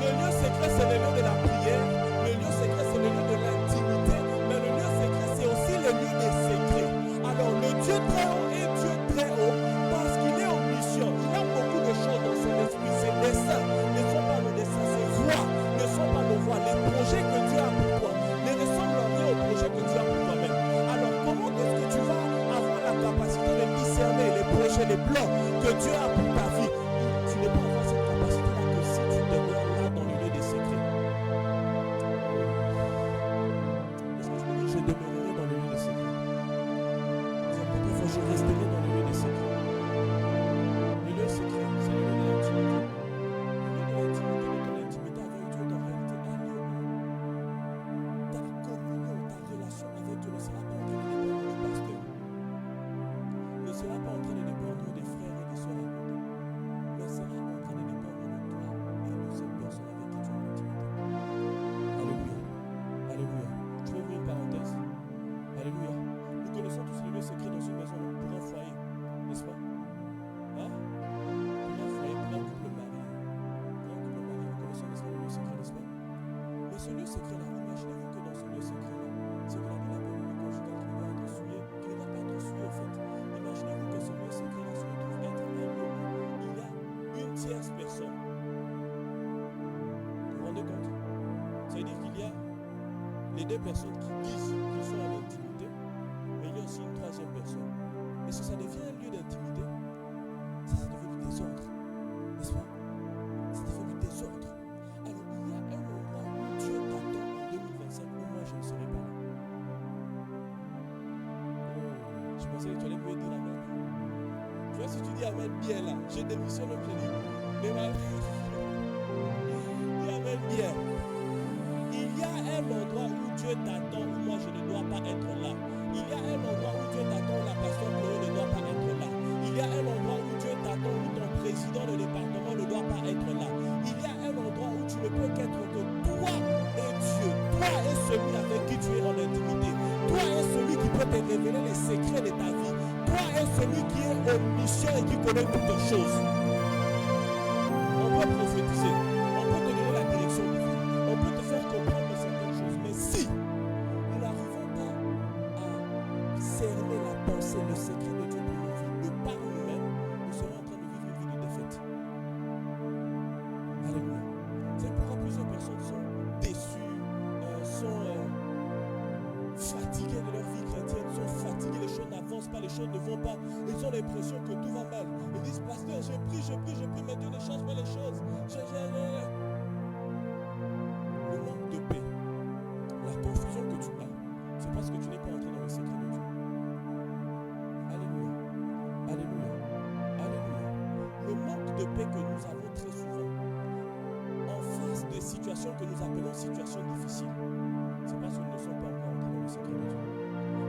Le lieu secret, c'est le lieu de la prière. Le lieu secret, c'est le lieu de l'intimité. Mais le lieu secret, c'est aussi le lieu des secrets. Alors, le Dieu très haut est Dieu très haut parce qu'il est omniscient. Il a beaucoup de choses dans son esprit. Ses desseins ne sont pas nos desseins. Ses voies ne sont pas nos voies. Les projets que Dieu a pour toi ne ressemblent en rien aux projets que Dieu a pour toi-même. Alors, comment est-ce que tu vas avoir la capacité de discerner les projets, les plans que Dieu a pour ta vie? Tu ne peux avoir cette capacité-là que si tu demeures là dans le lieu des secrets. Est-ce que tu peux dire, je demeurerai dans le lieu des secrets? Je resterai dans le lieu des secrets. Le lieu secret, c'est le lieu de l'intimité. Le lieu de l'intimité, de ton intimité avec Dieu est en réalité un lieu où ta communion, ta relation avec Dieu ne sera pas en train de dépendre du pasteur. Ne sera pas en train de dépendre des frères et des sœurs à côté. Mais sera en train de dépendre de toi et de cette personne avec qui tu es en intimité. Alléluia. Alléluia. Je vais ouvrir une parenthèse. Alléluia. Nous connaissons tous les lieux secrets dans une maison pour un foyer, n'est-ce pas? Hein? Pour un foyer, pour un couple marié. Pour un couple marié, nous connaissons les lieux secrets, n'est-ce pas? Mais ce lieu secret-là, imaginez-vous que dans ce lieu secret-là, c'est que la communion conjugale qui ne doit être souillée, qui ne doit pas être souillée au fait. Imaginez-vous que ce lieu secret-là se retrouve être un lieu où il y a une tierce personne. Vous vous rendez compte? Ça veut dire qu'il y a les deux personnes qui disent qu'ils sont en intimité, mais il y a aussi une troisième personne. Est-ce que ça devient un lieu d'intimité? Ça, c'est devenu désordre, n'est-ce pas? C'est devenu désordre. Alors, il y a un endroit où Dieu t'attend en 2025 où moi je ne serai pas là. Oh, je pensais que tu allais me dire amen. Tu vois, si tu dis amen bien là, je démissionne même, je dis, mais ma... dis amen bien. Il y a un endroit où Dieu t'attend où moi je ne dois pas être là. Il y a un endroit où Dieu t'attend, la pasteur Chloé ne doit pas être là. Il y a un endroit où Dieu t'attend, où ton président de département ne doit pas être là. Il y a un endroit où tu ne peux qu'être que toi et Dieu. Toi est celui avec qui tu es en intimité. Toi est celui qui peut te révéler les secrets de ta vie. Toi est celui qui est omniscient et qui connaît toutes les choses. On peut prophétiser. On peut te donner la direction divine. On peut te faire comprendre certaines choses. Mais si nous n'arrivons pas à cerner la pensée, le secret de Dieu pour nos vies, de par nous-mêmes, nous serons en train de vivre une vie de défaite. Alléluia. C'est pourquoi plusieurs personnes sont déçues, sont fatiguées de leur vie chrétienne, sont fatiguées, les choses n'avancent pas, les choses ne vont pas. Ils ont l'impression que tout va mal. Ils disent, pasteur, j'ai pris, mais Dieu ne change pas les choses. Le manque de paix, la confusion que tu as, c'est parce que tu n'es pas entré dans le secret de Dieu. Alléluia. Alléluia. Alléluia. Le manque de paix que nous avons très souvent en face des situations que nous appelons situations difficiles, c'est parce que nous ne sommes pas encore entrés dans le secret de Dieu.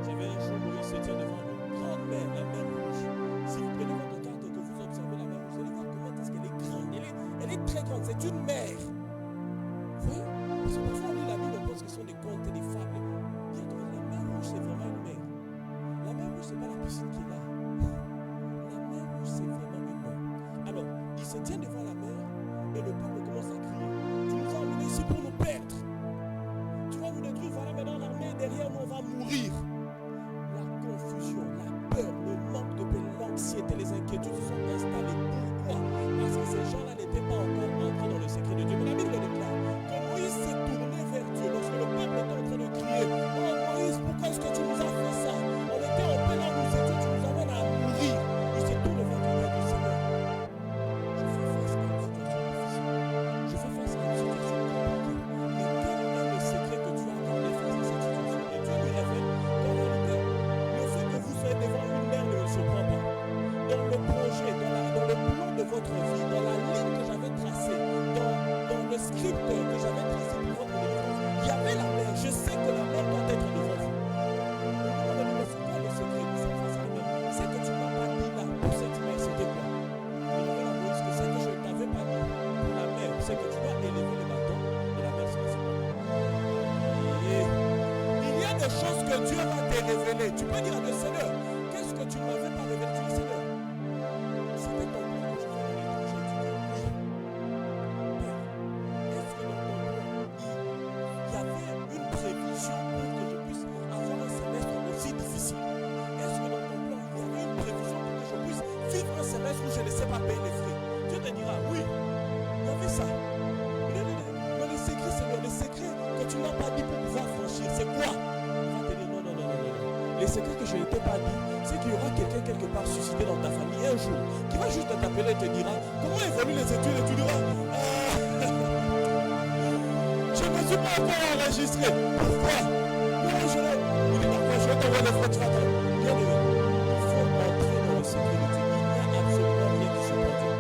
J'avais un jour où il se tient devant une grande mer, la mer rouge. Si vous prenez votre carte et que vous observez la mer rouge, vous allez voir comment est-ce qu'elle est grande. Elle est très grande, c'est une mer. Vous voyez? Parce que parfois on lit la Bible, on pense que ce sont des contes et des fables. Bientôt, la mer rouge, c'est vraiment une mer. La mer rouge, c'est pas la piscine qui est là. La mer rouge, c'est vraiment une mer. Alors, il se tient devant la mer et le peuple commence à crier. Tu nous as emmenés ici pour nous perdre. Tu vas nous détruire, voilà maintenant l'armée est derrière nous, on va mourir. La confusion, la peur, le manque de paix, l'anxiété, les inquiétudes se sont installées. Pourquoi? Parce que ces gens-là n'étaient pas encore entrés dans le secret de Dieu. Mais la Bible déclare que Moïse s'est tourné vers Dieu lorsque le peuple était en train de crier. Oh est révélé. Tu peux dire à Dieu, Seigneur, qu'est-ce que tu ne m'avais pas révélé? Tu dis, Seigneur, c'était ton plan que je vais aller à l'étranger. Tu dis, oui. Père, est-ce que dans ton plan, il y avait une prévision pour que je puisse avoir un semestre aussi difficile? Est-ce que dans ton plan, il y avait une prévision pour que je puisse vivre un semestre où je ne sais pas payer les frais? Dieu te dira, oui, il y avait ça. Mais les secrets, Seigneur, les secrets que tu n'as pas dit pour pouvoir franchir, c'est quoi? Il va te dire, non. Les secrets que je ne t'ai pas dit, c'est qu'il y aura quelqu'un quelque part suscité dans ta famille un jour qui va juste t'appeler et te dira, comment évoluent les études? Et tu diras, je ne me suis pas encore enregistré. Pourquoi? Non, il dit, parfois, je vais t'envoyer les frais, tu vas attendre. Bien aimé, il faut entrer dans le secret de Dieu. Il n'y a absolument rien qui surprend Dieu.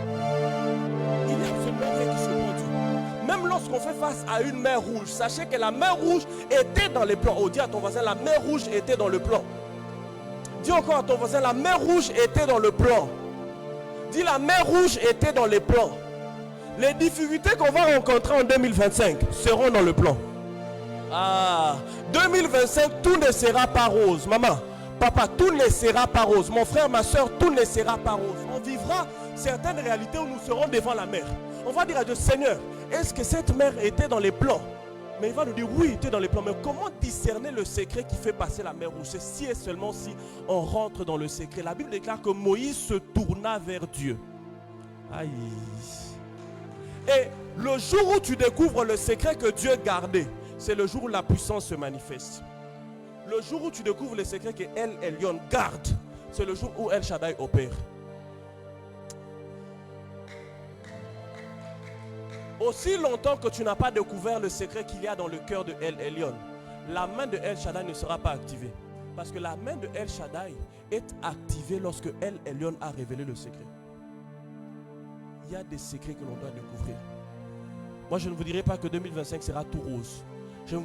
Il n'y a absolument rien qui surprend Dieu. Même lorsqu'on fait face à une mer rouge, sachez que la mer rouge était dans les plans. Oh, dis à ton voisin, la mer rouge était dans le plan. Dis encore à ton voisin, la mer rouge était dans le plan. Dis, la mer rouge était dans les plans. Les difficultés qu'on va rencontrer en 2025 seront dans le plan. 2025, tout ne sera pas rose. Maman, papa, tout ne sera pas rose. Mon frère, ma soeur, tout ne sera pas rose. On vivra certaines réalités où nous serons devant la mer. On va dire à Dieu, Seigneur, est-ce que cette mer était dans les plans? Mais il va nous dire, oui, il était dans les plans. Mais comment discerner le secret qui fait passer la mer rouge? C'est si et seulement si on rentre dans le secret. La Bible déclare que Moïse se tourna vers Dieu. Aïe. Et le jour où tu découvres le secret que Dieu gardait, c'est le jour où la puissance se manifeste. Le jour où tu découvres le secret que El Elyon garde, c'est le jour où El Shaddai opère. Aussi longtemps que tu n'as pas découvert le secret qu'il y a dans le cœur de El Elyon, la main de El Shaddai ne sera pas activée. Parce que la main de El Shaddai est activée lorsque El Elyon a révélé le secret. Il y a des secrets que l'on doit découvrir. Moi, je ne vous dirai pas que 2025 sera tout rose. Je ne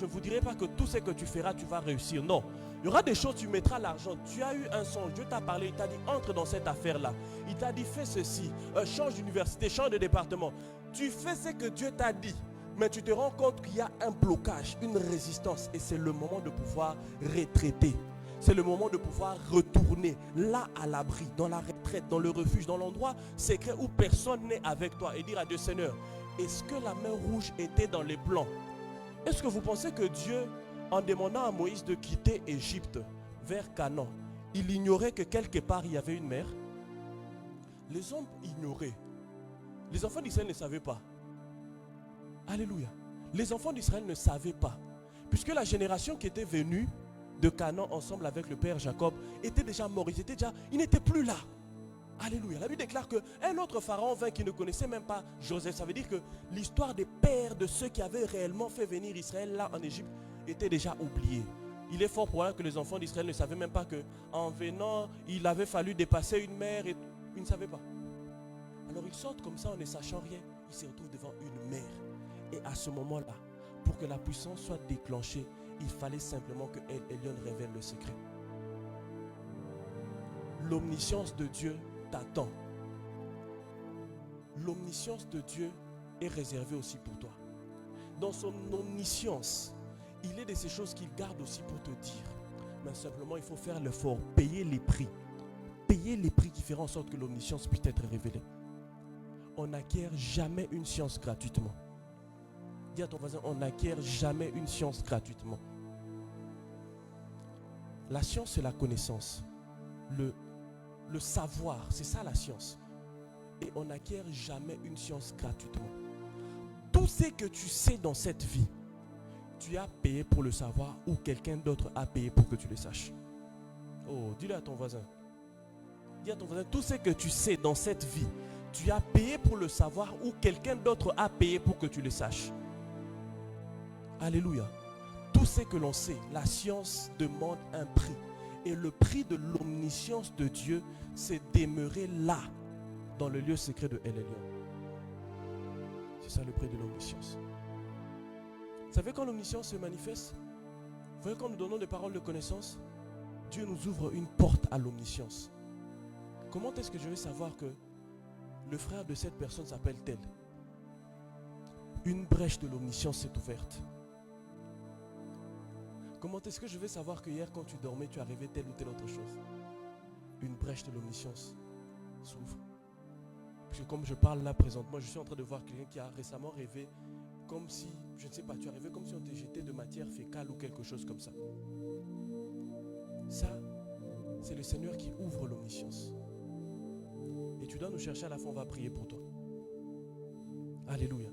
vous dirai pas que tout ce que tu feras, tu vas réussir. Non. Il y aura des choses, tu mettras l'argent. Tu as eu un songe, Dieu t'a parlé, il t'a dit entre dans cette affaire-là. Il t'a dit fais ceci, change d'université, change de département. Tu fais ce que Dieu t'a dit, mais tu te rends compte qu'il y a un blocage, une résistance. Et c'est le moment de pouvoir retraiter. C'est le moment de pouvoir retourner là à l'abri, dans la retraite, dans le refuge, dans l'endroit secret où personne n'est avec toi. Et dire à Dieu, Seigneur, est-ce que la mer rouge était dans les plans? Est-ce que vous pensez que Dieu, en demandant à Moïse de quitter Égypte vers Canaan, il ignorait que quelque part il y avait une mer? Les hommes ignoraient. Les enfants d'Israël ne savaient pas. Alléluia. Les enfants d'Israël ne savaient pas. Puisque la génération qui était venue de Canaan ensemble avec le père Jacob était déjà mort. Il n'était plus là. Alléluia. La Bible déclare qu'un autre pharaon vint qui ne connaissait même pas Joseph. Ça veut dire que l'histoire des pères de ceux qui avaient réellement fait venir Israël là en Égypte était déjà oubliée. Il est fort probable que les enfants d'Israël ne savaient même pas qu'en venant, il avait fallu dépasser une mer et ils ne savaient pas. Alors ils sortent comme ça en ne sachant rien. Ils se retrouvent devant une mer. Et à ce moment-là, pour que la puissance soit déclenchée, il fallait simplement que El Elyon révèle le secret. L'omniscience de Dieu t'attend. L'omniscience de Dieu est réservée aussi pour toi. Dans son omniscience, il est de ces choses qu'il garde aussi pour te dire. Mais simplement, il faut faire l'effort, payer les prix. Payer les prix qui feront en sorte que l'omniscience puisse être révélée. On n'acquiert jamais une science gratuitement. Dis à ton voisin, on n'acquiert jamais une science gratuitement. La science, c'est la connaissance. Le savoir, c'est ça la science. Et on n'acquiert jamais une science gratuitement. Tout ce que tu sais dans cette vie, tu as payé pour le savoir ou quelqu'un d'autre a payé pour que tu le saches. Oh, dis-le à ton voisin. Dis à ton voisin, tout ce que tu sais dans cette vie, tu as payé pour le savoir ou quelqu'un d'autre a payé pour que tu le saches. Alléluia. Tout ce que l'on sait, la science demande un prix. Et le prix de l'omniscience de Dieu, c'est demeurer là, dans le lieu secret de El Elyon. C'est ça le prix de l'omniscience. Vous savez quand l'omniscience se manifeste? Vous voyez quand nous donnons des paroles de connaissance, Dieu nous ouvre une porte à l'omniscience. Comment est-ce que je vais savoir que le frère de cette personne s'appelle tel? Une brèche de l'omniscience s'est ouverte. Comment est-ce que je vais savoir que hier, quand tu dormais, tu as rêvé telle ou telle autre chose? Une brèche de l'omniscience s'ouvre. Parce que comme je parle là présentement, je suis en train de voir quelqu'un qui a récemment rêvé comme si, je ne sais pas, tu as rêvé comme si on te jetait de matière fécale ou quelque chose comme ça. Ça, c'est le Seigneur qui ouvre l'omniscience. Et tu dois nous chercher, à la fin on va prier pour toi. Alléluia.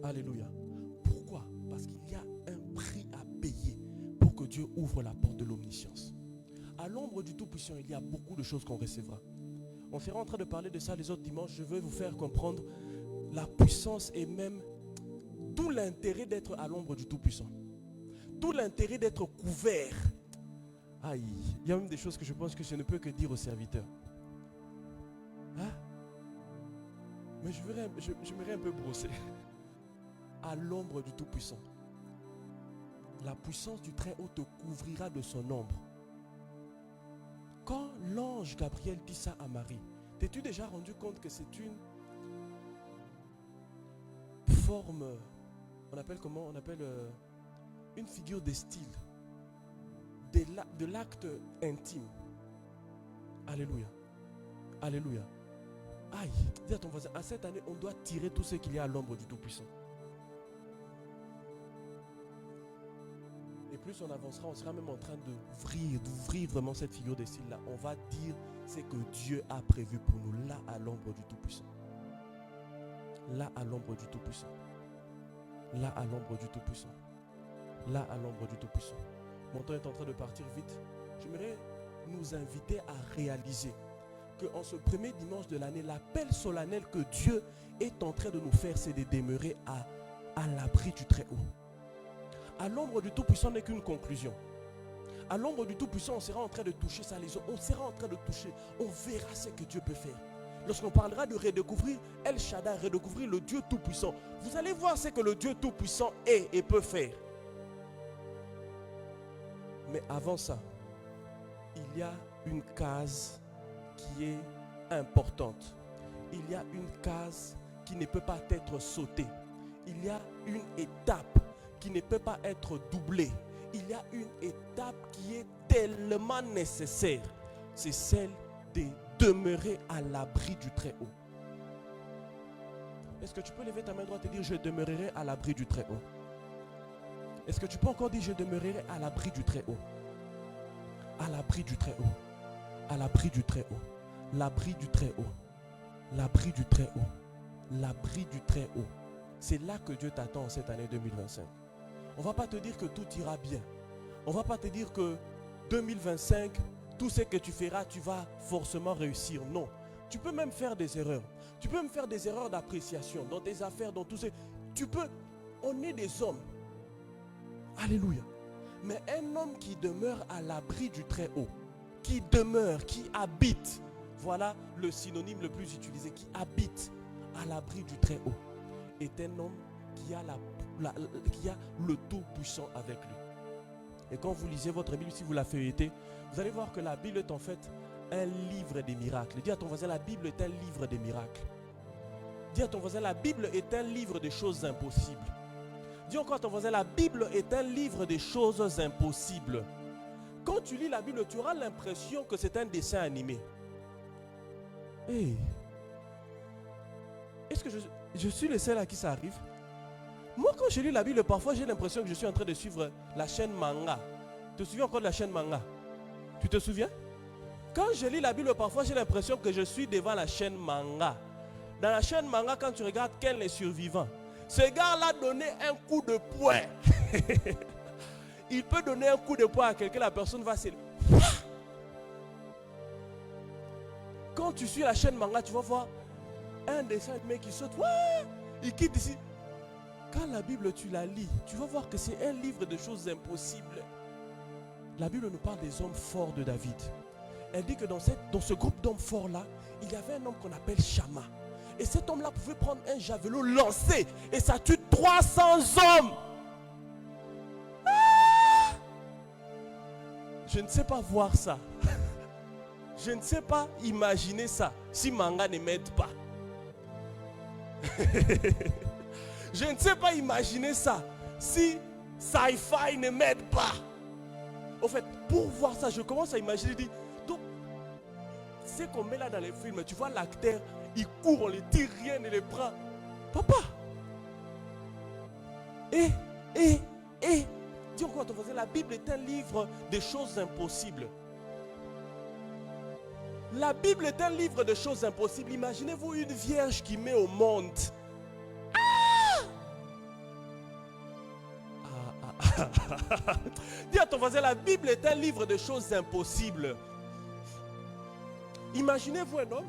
Alléluia. Pourquoi? Parce qu'il y a un prix à payer pour que Dieu ouvre la porte de l'omniscience. À l'ombre du Tout-Puissant, il y a beaucoup de choses qu'on recevra. On sera en train de parler de ça les autres dimanches. Je veux vous faire comprendre la puissance et même tout l'intérêt d'être à l'ombre du Tout-Puissant. Tout l'intérêt d'être couvert. Aïe, il y a même des choses que je pense que je ne peux que dire aux serviteurs. Hein? Mais je m'aimerais un peu brosser. À l'ombre du Tout-Puissant. La puissance du Très-Haut te couvrira de son ombre. Quand l'ange Gabriel dit ça à Marie, t'es-tu déjà rendu compte que c'est une forme, on appelle comment? On appelle une figure de style, de l'acte intime. Alléluia. Alléluia. Aïe, dis à ton voisin, à cette année, on doit tirer tout ce qu'il y a à l'ombre du Tout-Puissant. Et plus on avancera, on sera même en train d'ouvrir vraiment cette figure de style-là. On va dire ce que Dieu a prévu pour nous, là à l'ombre du Tout-Puissant. Là à l'ombre du Tout-Puissant. Là à l'ombre du Tout-Puissant. Là à l'ombre du Tout-Puissant. Mon temps est en train de partir vite. J'aimerais nous inviter à réaliser qu'en ce premier dimanche de l'année, l'appel solennel que Dieu est en train de nous faire, c'est de demeurer à l'abri du Très-Haut. À l'ombre du Tout-Puissant n'est qu'une conclusion. À l'ombre du Tout-Puissant, on sera en train de toucher ça, on sera en train de toucher, on verra ce que Dieu peut faire. Lorsqu'on parlera de redécouvrir El Shaddai, redécouvrir le Dieu Tout-Puissant, vous allez voir ce que le Dieu Tout-Puissant est et peut faire. Mais avant ça, il y a une case qui est importante. Il y a une case qui ne peut pas être sautée. Il y a une étape qui ne peut pas être doublée. Il y a une étape qui est tellement nécessaire. C'est celle de demeurer à l'abri du Très-Haut. Est-ce que tu peux lever ta main droite et dire je demeurerai à l'abri du Très-Haut? Est-ce que tu peux encore dire je demeurerai à l'abri du Très-Haut? À l'abri du Très-Haut. À l'abri du Très-Haut. L'abri du Très-Haut. L'abri du Très-Haut. L'abri du Très-Haut. C'est là que Dieu t'attend en cette année 2025. On ne va pas te dire que tout ira bien. On ne va pas te dire que 2025, tout ce que tu feras, tu vas forcément réussir. Non. Tu peux même faire des erreurs. Tu peux même faire des erreurs d'appréciation dans tes affaires, dans tout ce... Tu peux... On est des hommes. Alléluia. Mais un homme qui demeure à l'abri du Très-Haut, qui demeure, qui habite, voilà le synonyme le plus utilisé, qui habite à l'abri du Très-Haut, est un homme qui a le Tout-Puissant avec lui. Et quand vous lisez votre Bible, si vous la feuilletez, vous allez voir que la Bible est en fait un livre des miracles. Dis à ton voisin, la Bible est un livre des miracles. Dis à ton voisin, la Bible est un livre des choses impossibles. Dis encore à ton voisin, la Bible est un livre des choses impossibles. Quand tu lis la Bible, tu auras l'impression que c'est un dessin animé. Hey. Est-ce que je suis le seul à qui ça arrive? Moi, quand je lis la Bible, parfois j'ai l'impression que je suis en train de suivre la chaîne Manga. Tu te souviens encore de la chaîne Manga? Tu te souviens? Quand je lis la Bible, parfois j'ai l'impression que je suis devant la chaîne Manga. Dans la chaîne Manga, quand tu regardes Ken les survivants, ce gars-là donnait un coup de poing. Il peut donner un coup de poing à quelqu'un, la personne va se... Quand tu suis la chaîne Manga, tu vas voir un dessin animé qui saute. Il quitte ici. Quand la Bible, tu la lis, tu vas voir que c'est un livre de choses impossibles. La Bible nous parle des hommes forts de David. Elle dit que dans ce groupe d'hommes forts-là, il y avait un homme qu'on appelle Shama. Et cet homme-là pouvait prendre un javelot lancé et ça tue 300 hommes. Je ne sais pas voir ça. Je ne sais pas imaginer ça si Manga ne m'aide pas. Je ne sais pas imaginer ça si Sci-Fi ne m'aide pas. Au fait, pour voir ça, je commence à imaginer, je dis, donc, c'est qu'on met là dans les films, tu vois l'acteur, il court, on les tire, rien ne les prend. Papa! Dis encore, la Bible est un livre des choses impossibles. La Bible est un livre de choses impossibles. Imaginez-vous une vierge qui met au monde. Dis à ton voisin, la Bible est un livre de choses impossibles. Imaginez-vous un homme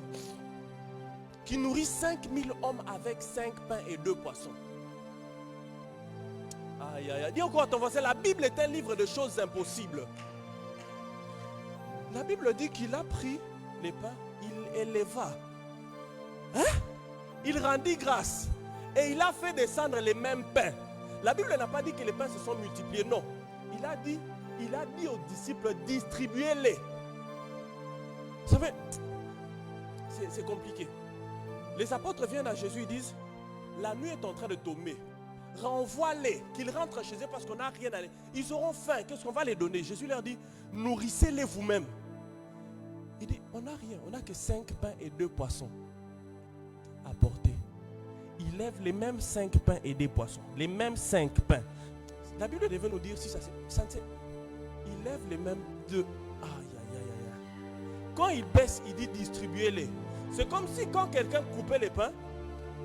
qui nourrit 5000 hommes avec 5 pains et 2 poissons. Aïe, aïe, aïe. Dis encore à ton voisin, la Bible est un livre de choses impossibles. La Bible dit qu'il a pris les pains, il éleva. Il rendit grâce. Et il a fait descendre les mêmes pains. La Bible n'a pas dit que les pains se sont multipliés, non. Il a dit aux disciples, distribuez-les. Vous savez, c'est compliqué. Les apôtres viennent à Jésus et disent, la nuit est en train de tomber. Renvoie-les, qu'ils rentrent chez eux parce qu'on n'a rien à les. Ils auront faim, qu'est-ce qu'on va les donner? Jésus leur dit, nourrissez-les vous-même. Il dit, on n'a rien, on n'a que 5 pains et 2 poissons à porter. Il lève les mêmes 5 pains et 2 poissons. Les mêmes 5 pains. La Bible devait nous dire si ça c'est. Il lève les mêmes 2. Aïe, aïe, aïe, aïe. Quand il baisse, il dit distribuez-les. C'est comme si quand quelqu'un coupait les pains,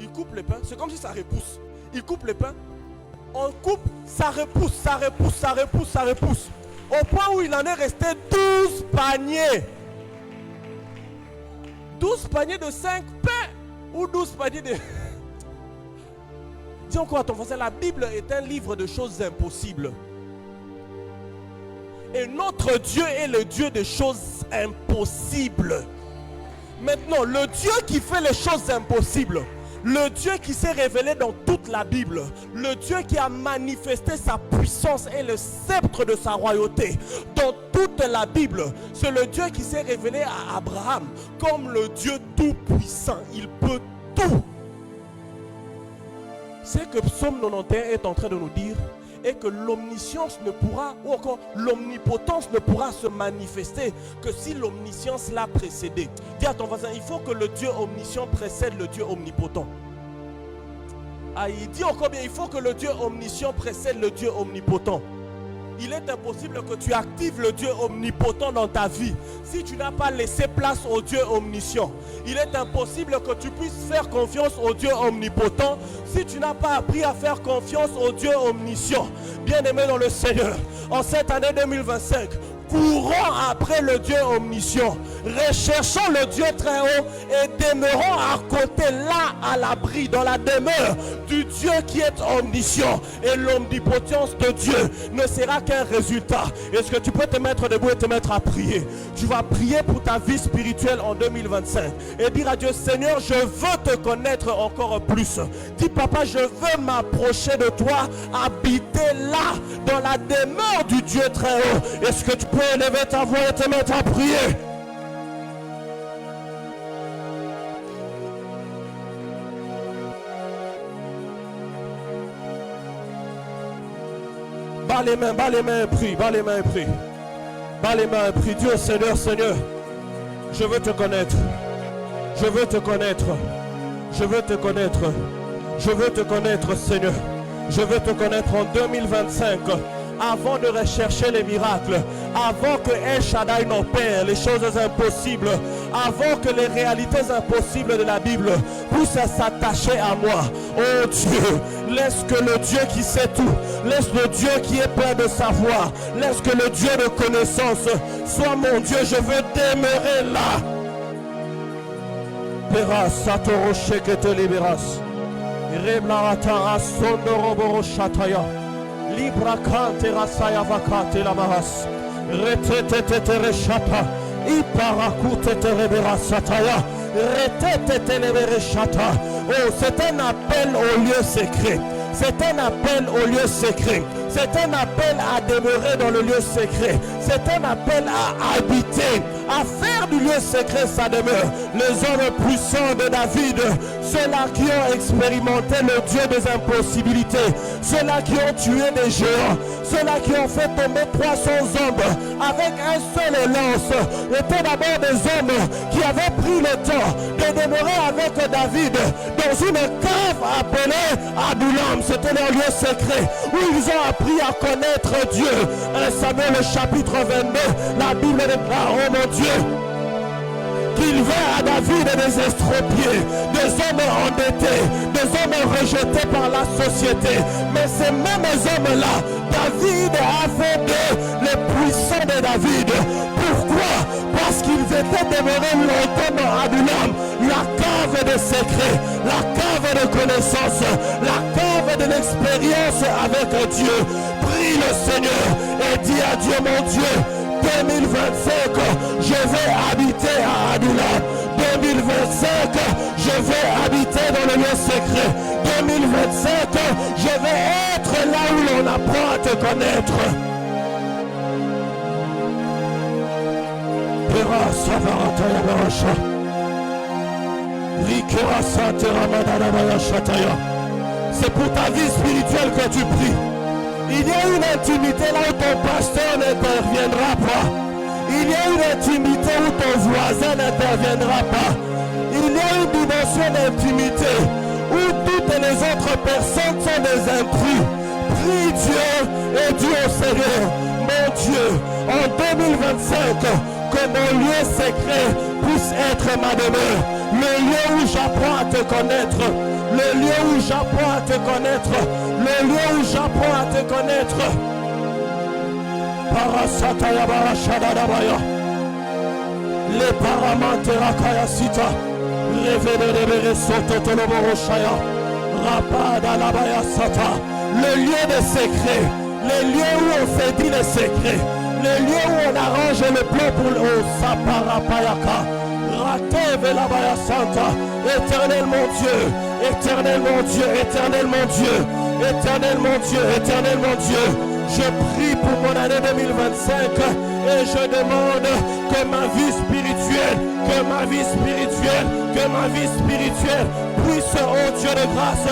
il coupe les pains, c'est comme si ça repousse. Il coupe les pains, on coupe, ça repousse, ça repousse, ça repousse, ça repousse. Au point où il en est resté 12 paniers. 12 paniers de 5 pains ou 12 paniers de... Dis encore à ton voisin, la Bible est un livre de choses impossibles. Et notre Dieu est le Dieu des choses impossibles. Maintenant, le Dieu qui fait les choses impossibles, le Dieu qui s'est révélé dans toute la Bible, le Dieu qui a manifesté sa puissance et le sceptre de sa royauté dans toute la Bible, c'est le Dieu qui s'est révélé à Abraham comme le Dieu tout-puissant. Il peut tout. C'est que Psaume 91 est en train de nous dire et que l'omniscience ne pourra, ou encore l'omnipotence ne pourra se manifester que si l'omniscience l'a précédé. Dis à ton voisin, il faut que le Dieu omniscient précède le Dieu omnipotent. Ah, il dit encore bien, il faut que le Dieu omniscient précède le Dieu omnipotent. Il est impossible que tu actives le Dieu omnipotent dans ta vie si tu n'as pas laissé place au Dieu omniscient. Il est impossible que tu puisses faire confiance au Dieu omnipotent si tu n'as pas appris à faire confiance au Dieu omniscient. Bien-aimé dans le Seigneur, en cette année 2025, courons après le Dieu omniscient, recherchons le Dieu très haut et demeurons à côté, là, à l'abri, dans la demeure du Dieu qui est omniscient. Et l'omnipotence de Dieu ne sera qu'un résultat. Est-ce que tu peux te mettre debout et te mettre à prier? Tu vas prier pour ta vie spirituelle en 2025 et dire à Dieu, Seigneur, je veux te connaître encore plus. Dis, papa, je veux m'approcher de toi, habiter là, dans la demeure du Dieu très haut. Est-ce que tu peux élever ta voix et te mettre à prier? Bas les mains, prie, bas les mains, prie. Bas les mains, prie. Dieu, Seigneur, Seigneur, je veux te connaître. Je veux te connaître. Je veux te connaître. Je veux te connaître, Seigneur. Je veux te connaître en 2025. Avant de rechercher les miracles, avant que El Shaddai n'opère les choses impossibles, avant que les réalités impossibles de la Bible puissent s'attacher à moi. Oh Dieu, laisse que le Dieu qui sait tout, laisse le Dieu qui est plein de savoir, laisse que le Dieu de connaissance soit mon Dieu. Je veux demeurer là. Peras, Satoroche que te libéras. Reblarata asondoroboro shataya. Libra kante rasaya vakate la mahas. Retete te rechata. Iparakute te rebera sataya. Retete te lebere chata. Oh, c'est un appel au lieu secret. C'est un appel au lieu secret. C'est un appel à demeurer dans le lieu secret. C'est un appel à habiter, à faire du lieu secret sa demeure. Les hommes puissants de David, ceux-là qui ont expérimenté le Dieu des impossibilités, ceux-là qui ont tué des géants, ceux-là qui ont fait tomber 300 hommes avec un seul lance, étaient d'abord des hommes qui avaient pris le temps de demeurer avec David dans une cave appelée Adullam. C'était leur lieu secret où ils ont appris à connaître Dieu. 1 Samuel le chapitre 22, la Bible déclare, oh mon Dieu, qu'il vint à David des estropiés, des hommes endettés, des hommes rejetés par la société. Mais ces mêmes hommes-là, David a fait d'eux les puissants de David. Pourquoi? Parce qu'ils étaient demeurés longtemps dans Adullam, la cave des secrets, la cave de connaissances, la cave de l'expérience avec Dieu. Prie le Seigneur et dis à Dieu, mon Dieu, 2025, je vais habiter à Adullam. 2025, je vais habiter dans le lieu secret. 2025, je vais être là où l'on apprend à te connaître. C'est pour ta vie spirituelle que tu pries. Il y a une intimité là où ton pasteur n'interviendra pas. Il y a une intimité où ton voisin n'interviendra pas. Il y a une dimension d'intimité où toutes les autres personnes sont des intrus. Prie Dieu et dis au Seigneur, mon Dieu, en 2025, que mon lieu secret puisse être ma demeure. Le lieu où j'apprends à te connaître. Le lieu où j'apprends à te connaître. Le lieu où j'apprends à te connaître. Parasataya barashadadabaya. Le paramantera kayasita. Révélé de soto toloboroshaya. Rapada labaya sata. Le lieu des secrets. Le lieu où on s'est dit les secrets. Le lieu où on arrange le plan pour le saparapayaka. Rateve labaya santa. Éternel mon Dieu. Éternel mon Dieu. Éternel mon Dieu. Éternel mon Dieu, éternel mon Dieu, je prie pour mon année 2025 et je demande que ma vie spirituelle, puisse, oh Dieu de grâce,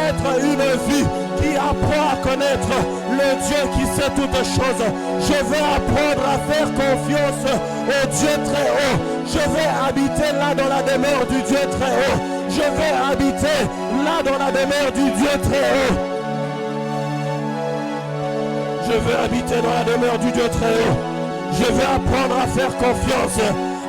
être une vie qui apprend à connaître le Dieu qui sait toutes choses. Je vais apprendre à faire confiance au Dieu très haut. Je vais habiter là dans la demeure du Dieu très haut. Je vais habiter là dans la demeure du Dieu très haut. Je vais habiter dans la demeure du Dieu très haut. Je vais apprendre à faire confiance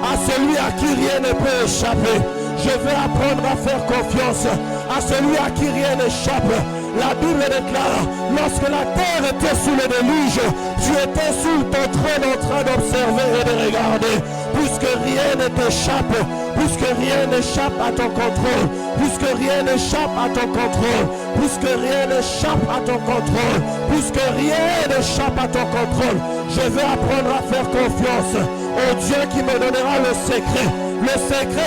à celui à qui rien ne peut échapper. Je vais apprendre à faire confiance à celui à qui rien n'échappe. La Bible déclare, lorsque la terre était sous le déluge, tu étais sous ton trône en train d'observer et de regarder. Puisque rien ne t'échappe, puisque rien n'échappe à ton contrôle, puisque rien n'échappe à ton contrôle, puisque rien n'échappe à ton contrôle, puisque rien n'échappe à ton contrôle, je vais apprendre à faire confiance au Dieu qui me donnera le secret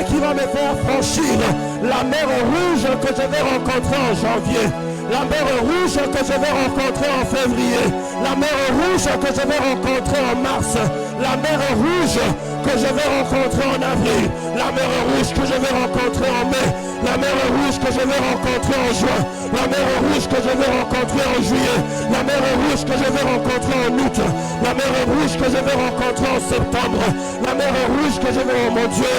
qui va me faire franchir la mer rouge que je vais rencontrer en janvier. La mer rouge que je vais rencontrer en février. La mer rouge que je vais rencontrer en mars. La mer rouge que je vais rencontrer en avril. La mer rouge que je vais rencontrer en mai. La mer rouge que je vais rencontrer en juin. La mer rouge que je vais rencontrer en juillet. La mer rouge que je vais rencontrer en août. La mer rouge que je vais rencontrer en septembre. La mer rouge que je vais, oh mon Dieu,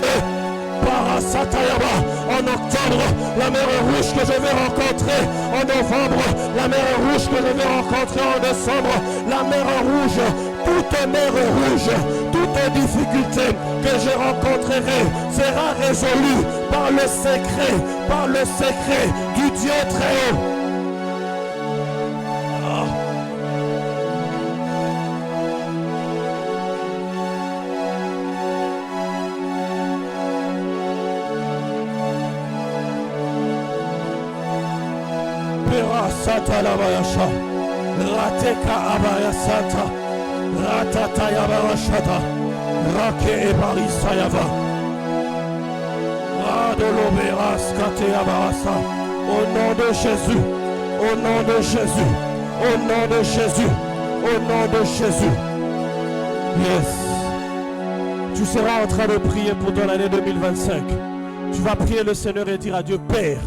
Parasatayaba, en octobre, la mer rouge que je vais rencontrer en novembre, la mer rouge que je vais rencontrer en décembre, la mer rouge, toute mer rouge, toute difficulté que je rencontrerai sera résolue par le secret du Dieu très haut. Sata la bayasha, rateka abaya sata, ratata yabarashata, rake ebarisa yava, radoloberas kate yabarasa. Au nom de Jésus, au nom de Jésus, Au nom de Jésus. Au nom de Jésus. Yes. Tu seras en train de prier pour ton année 2025. Tu vas prier le Seigneur et dire à Dieu, Père,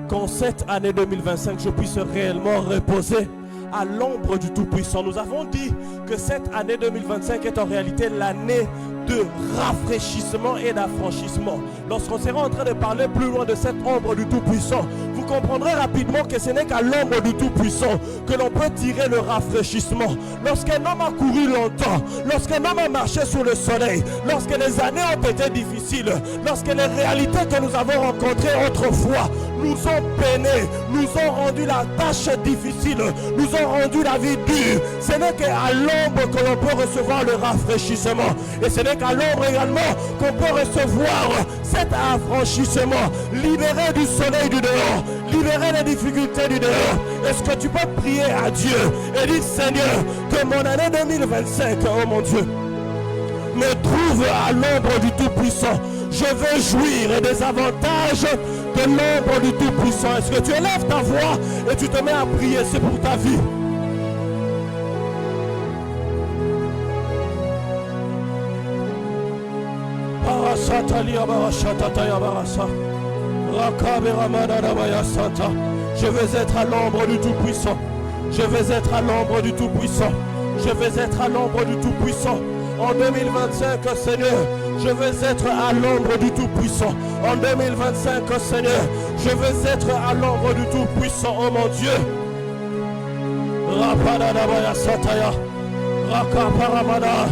qu'en cette année 2025, je puisse réellement reposer à l'ombre du Tout-Puissant. Nous avons dit que cette année 2025 est en réalité l'année de rafraîchissement et d'affranchissement. Lorsqu'on sera en train de parler plus loin de cette ombre du Tout-Puissant, vous comprendrez rapidement que ce n'est qu'à l'ombre du Tout-Puissant que l'on peut tirer le rafraîchissement. Lorsqu'un homme a couru longtemps, lorsqu'un homme a marché sous le soleil, lorsque les années ont été difficiles, lorsque les réalités que nous avons rencontrées autrefois nous ont peiné, nous ont rendu la tâche difficile, nous ont rendu la vie dure, ce n'est qu'à l'ombre que l'on peut recevoir le rafraîchissement. Et ce n'est qu'à l'ombre également qu'on peut recevoir cet affranchissement, libéré du soleil du dehors, libéré des difficultés du dehors. Est-ce que tu peux prier à Dieu et dire, Seigneur, que mon année 2025, oh mon Dieu, me trouve à l'ombre du Tout-Puissant. Je veux jouir des avantages de l'ombre du Tout-Puissant. Est-ce que tu élèves ta voix et tu te mets à prier? C'est pour ta vie. Je veux être à l'ombre du Tout-Puissant. Je veux être à l'ombre du Tout-Puissant. Je veux être à l'ombre du Tout-Puissant. En 2025, Seigneur, je veux être à l'ombre du Tout-Puissant. En 2025, Seigneur, je veux être à l'ombre du Tout-Puissant, oh mon Dieu. Rapadadabaya Sataya, Rakaparamada,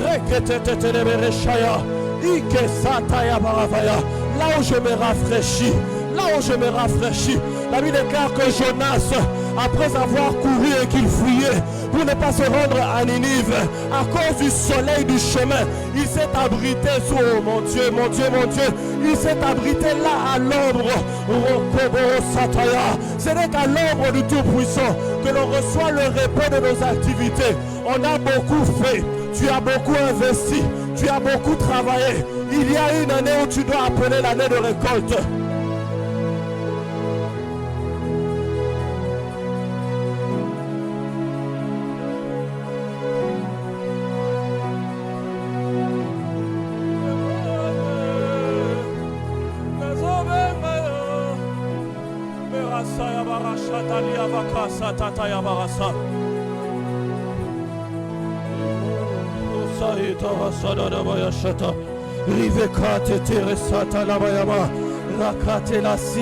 Reketetetebeрешaya, Ike Sataya Baravaya. Là où je me rafraîchis, là où je me rafraîchis. La Bible déclare que Jonas, après avoir couru et qu'il fuyait pour ne pas se rendre à Ninive, à cause du soleil du chemin, il s'est abrité sous, oh mon Dieu, mon Dieu, mon Dieu, il s'est abrité là à l'ombre. Ce n'est qu'à l'ombre du Tout-Puissant que l'on reçoit le repos de nos activités. On a beaucoup fait, tu as beaucoup investi, tu as beaucoup travaillé. Il y a une année où tu dois appeler l'année de récolte. Riveka tetere sata la bayama rakate la si.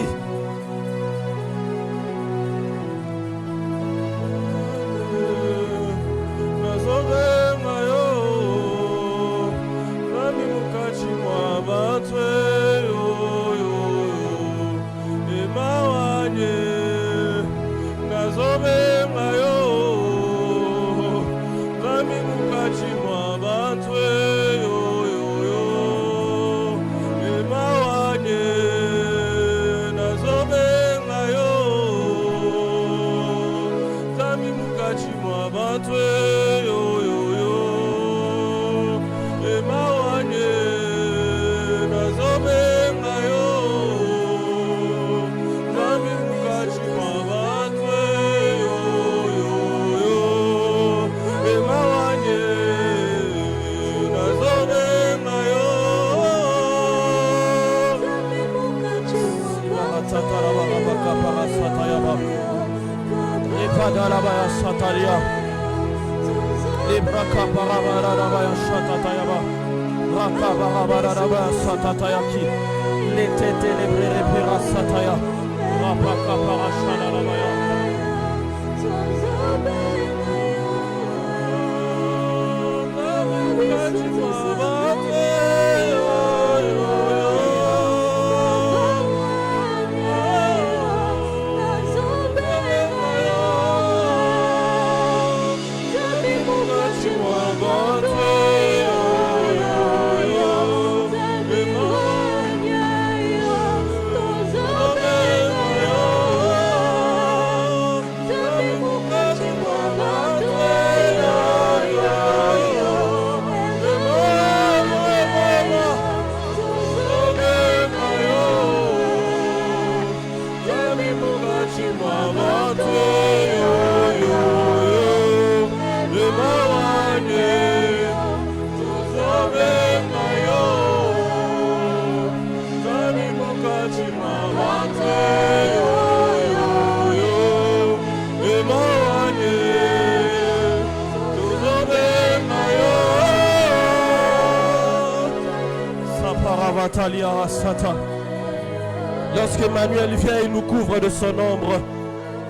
Lorsqu'Emmanuel vient, il nous couvre de son ombre.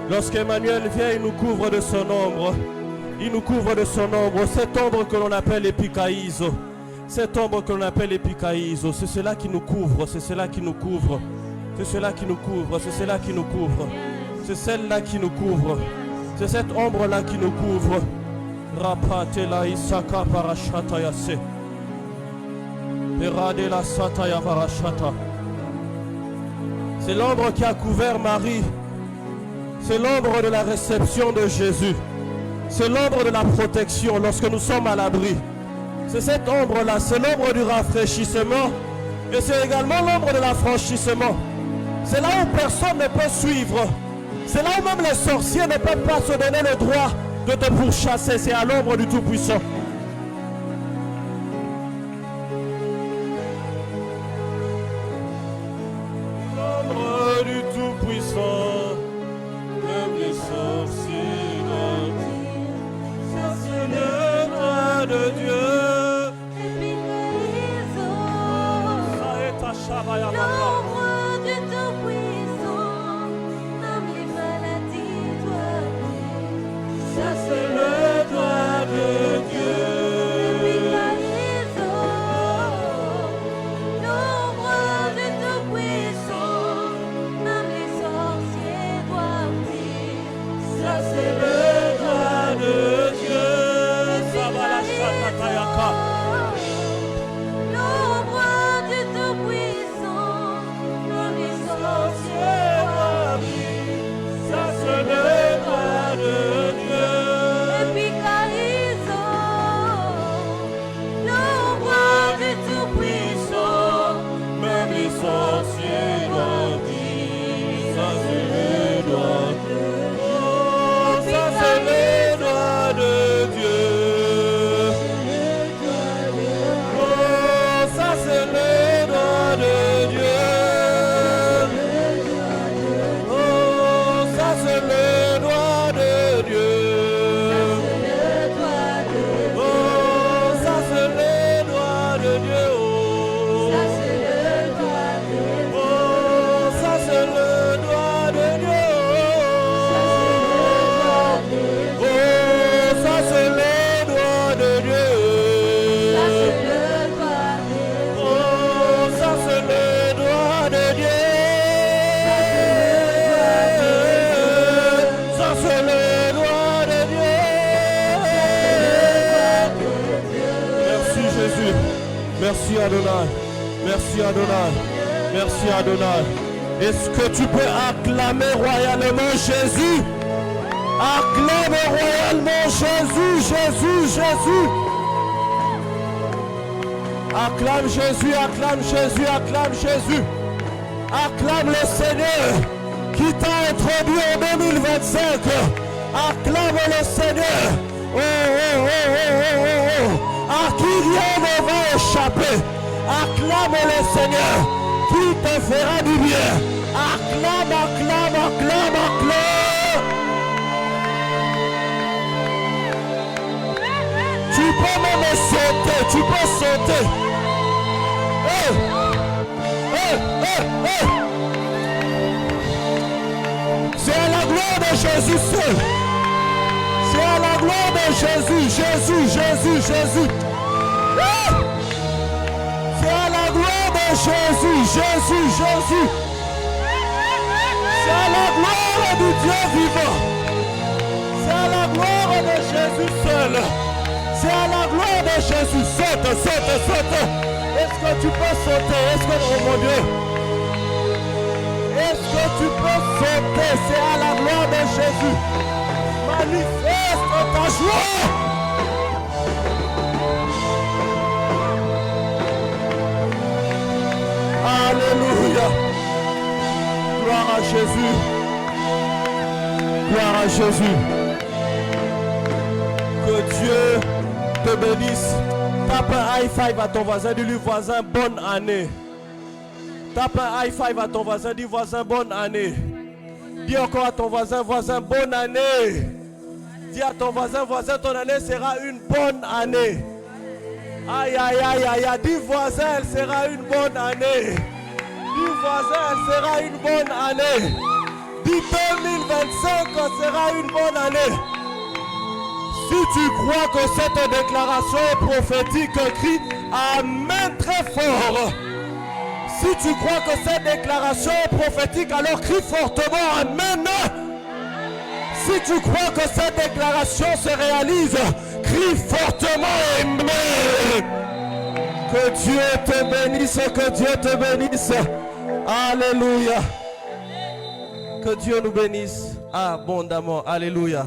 Lorsqu'Emmanuel vient, il nous couvre de son ombre. Il nous couvre de son ombre. Cette ombre que l'on appelle épikaïso. Cette ombre que l'on appelle épikaïso. C'est cela qui nous couvre. C'est cela qui nous couvre. C'est cela qui nous couvre. C'est cela qui nous couvre. C'est celle-là qui nous couvre. C'est cette ombre-là qui nous couvre. Rapatela isaka parashata yase. Peradela sataya parashata. C'est l'ombre qui a couvert Marie. C'est l'ombre de la réception de Jésus. C'est l'ombre de la protection lorsque nous sommes à l'abri. C'est cette ombre-là, c'est l'ombre du rafraîchissement. Et c'est également l'ombre de l'affranchissement. C'est là où personne ne peut suivre. C'est là où même les sorciers ne peuvent pas se donner le droit de te pourchasser. C'est à l'ombre du Tout-Puissant. L'ombre du Tout-Puissant, même les sorciers doivent dire, ça c'est le droit de Dieu. Ça est à Shabayabaka. Merci Adonai, merci Adonai, merci Adonai. Est-ce que tu peux acclamer royalement Jésus? Acclame royalement Jésus, Jésus, Jésus. Acclame Jésus, acclame Jésus, acclame Jésus. Acclame le Seigneur qui t'a introduit en 2025. Acclame le Seigneur. Oh, oh, oh, oh, oh, oh. À qui rien ne va échapper. Acclame le Seigneur qui te fera du bien. Acclame, acclame, acclame, acclame. Tu peux même sauter, tu peux sauter. Hey, hey, hey, hey. C'est à la gloire de Jésus seul. C'est à la gloire de Jésus, Jésus, Jésus, Jésus. C'est à la gloire de Jésus, Jésus, Jésus. C'est à la gloire du Dieu vivant. C'est à la gloire de Jésus seul. C'est à la gloire de Jésus. Saute, saute, saute. Est-ce que tu peux sauter? Est-ce que, oh mon Dieu. Est-ce que tu peux sauter? C'est à la gloire de Jésus. Manifeste ta joie. Alléluia. Gloire à Jésus. Gloire à Jésus. Que Dieu te bénisse. Tape un high five à ton voisin. Dis-lui voisin, bonne année. Tape un high five à ton voisin. Dis voisin, bonne année. Dis encore à ton voisin, voisin, bonne année. Dis à ton voisin, voisin, ton année sera une bonne année. Aïe, aïe, aïe, aïe, aïe. Dis voisin, elle sera une bonne année. Dis voisin, elle sera une bonne année. Dis 2025, elle sera une bonne année. Si tu crois que cette déclaration est prophétique, crie Amen très fort. Si tu crois que cette déclaration est prophétique, alors crie fortement Amen. Si tu crois que cette déclaration se réalise, crie fortement Amen. Que Dieu te bénisse, que Dieu te bénisse. Alléluia. Que Dieu nous bénisse abondamment. Alléluia.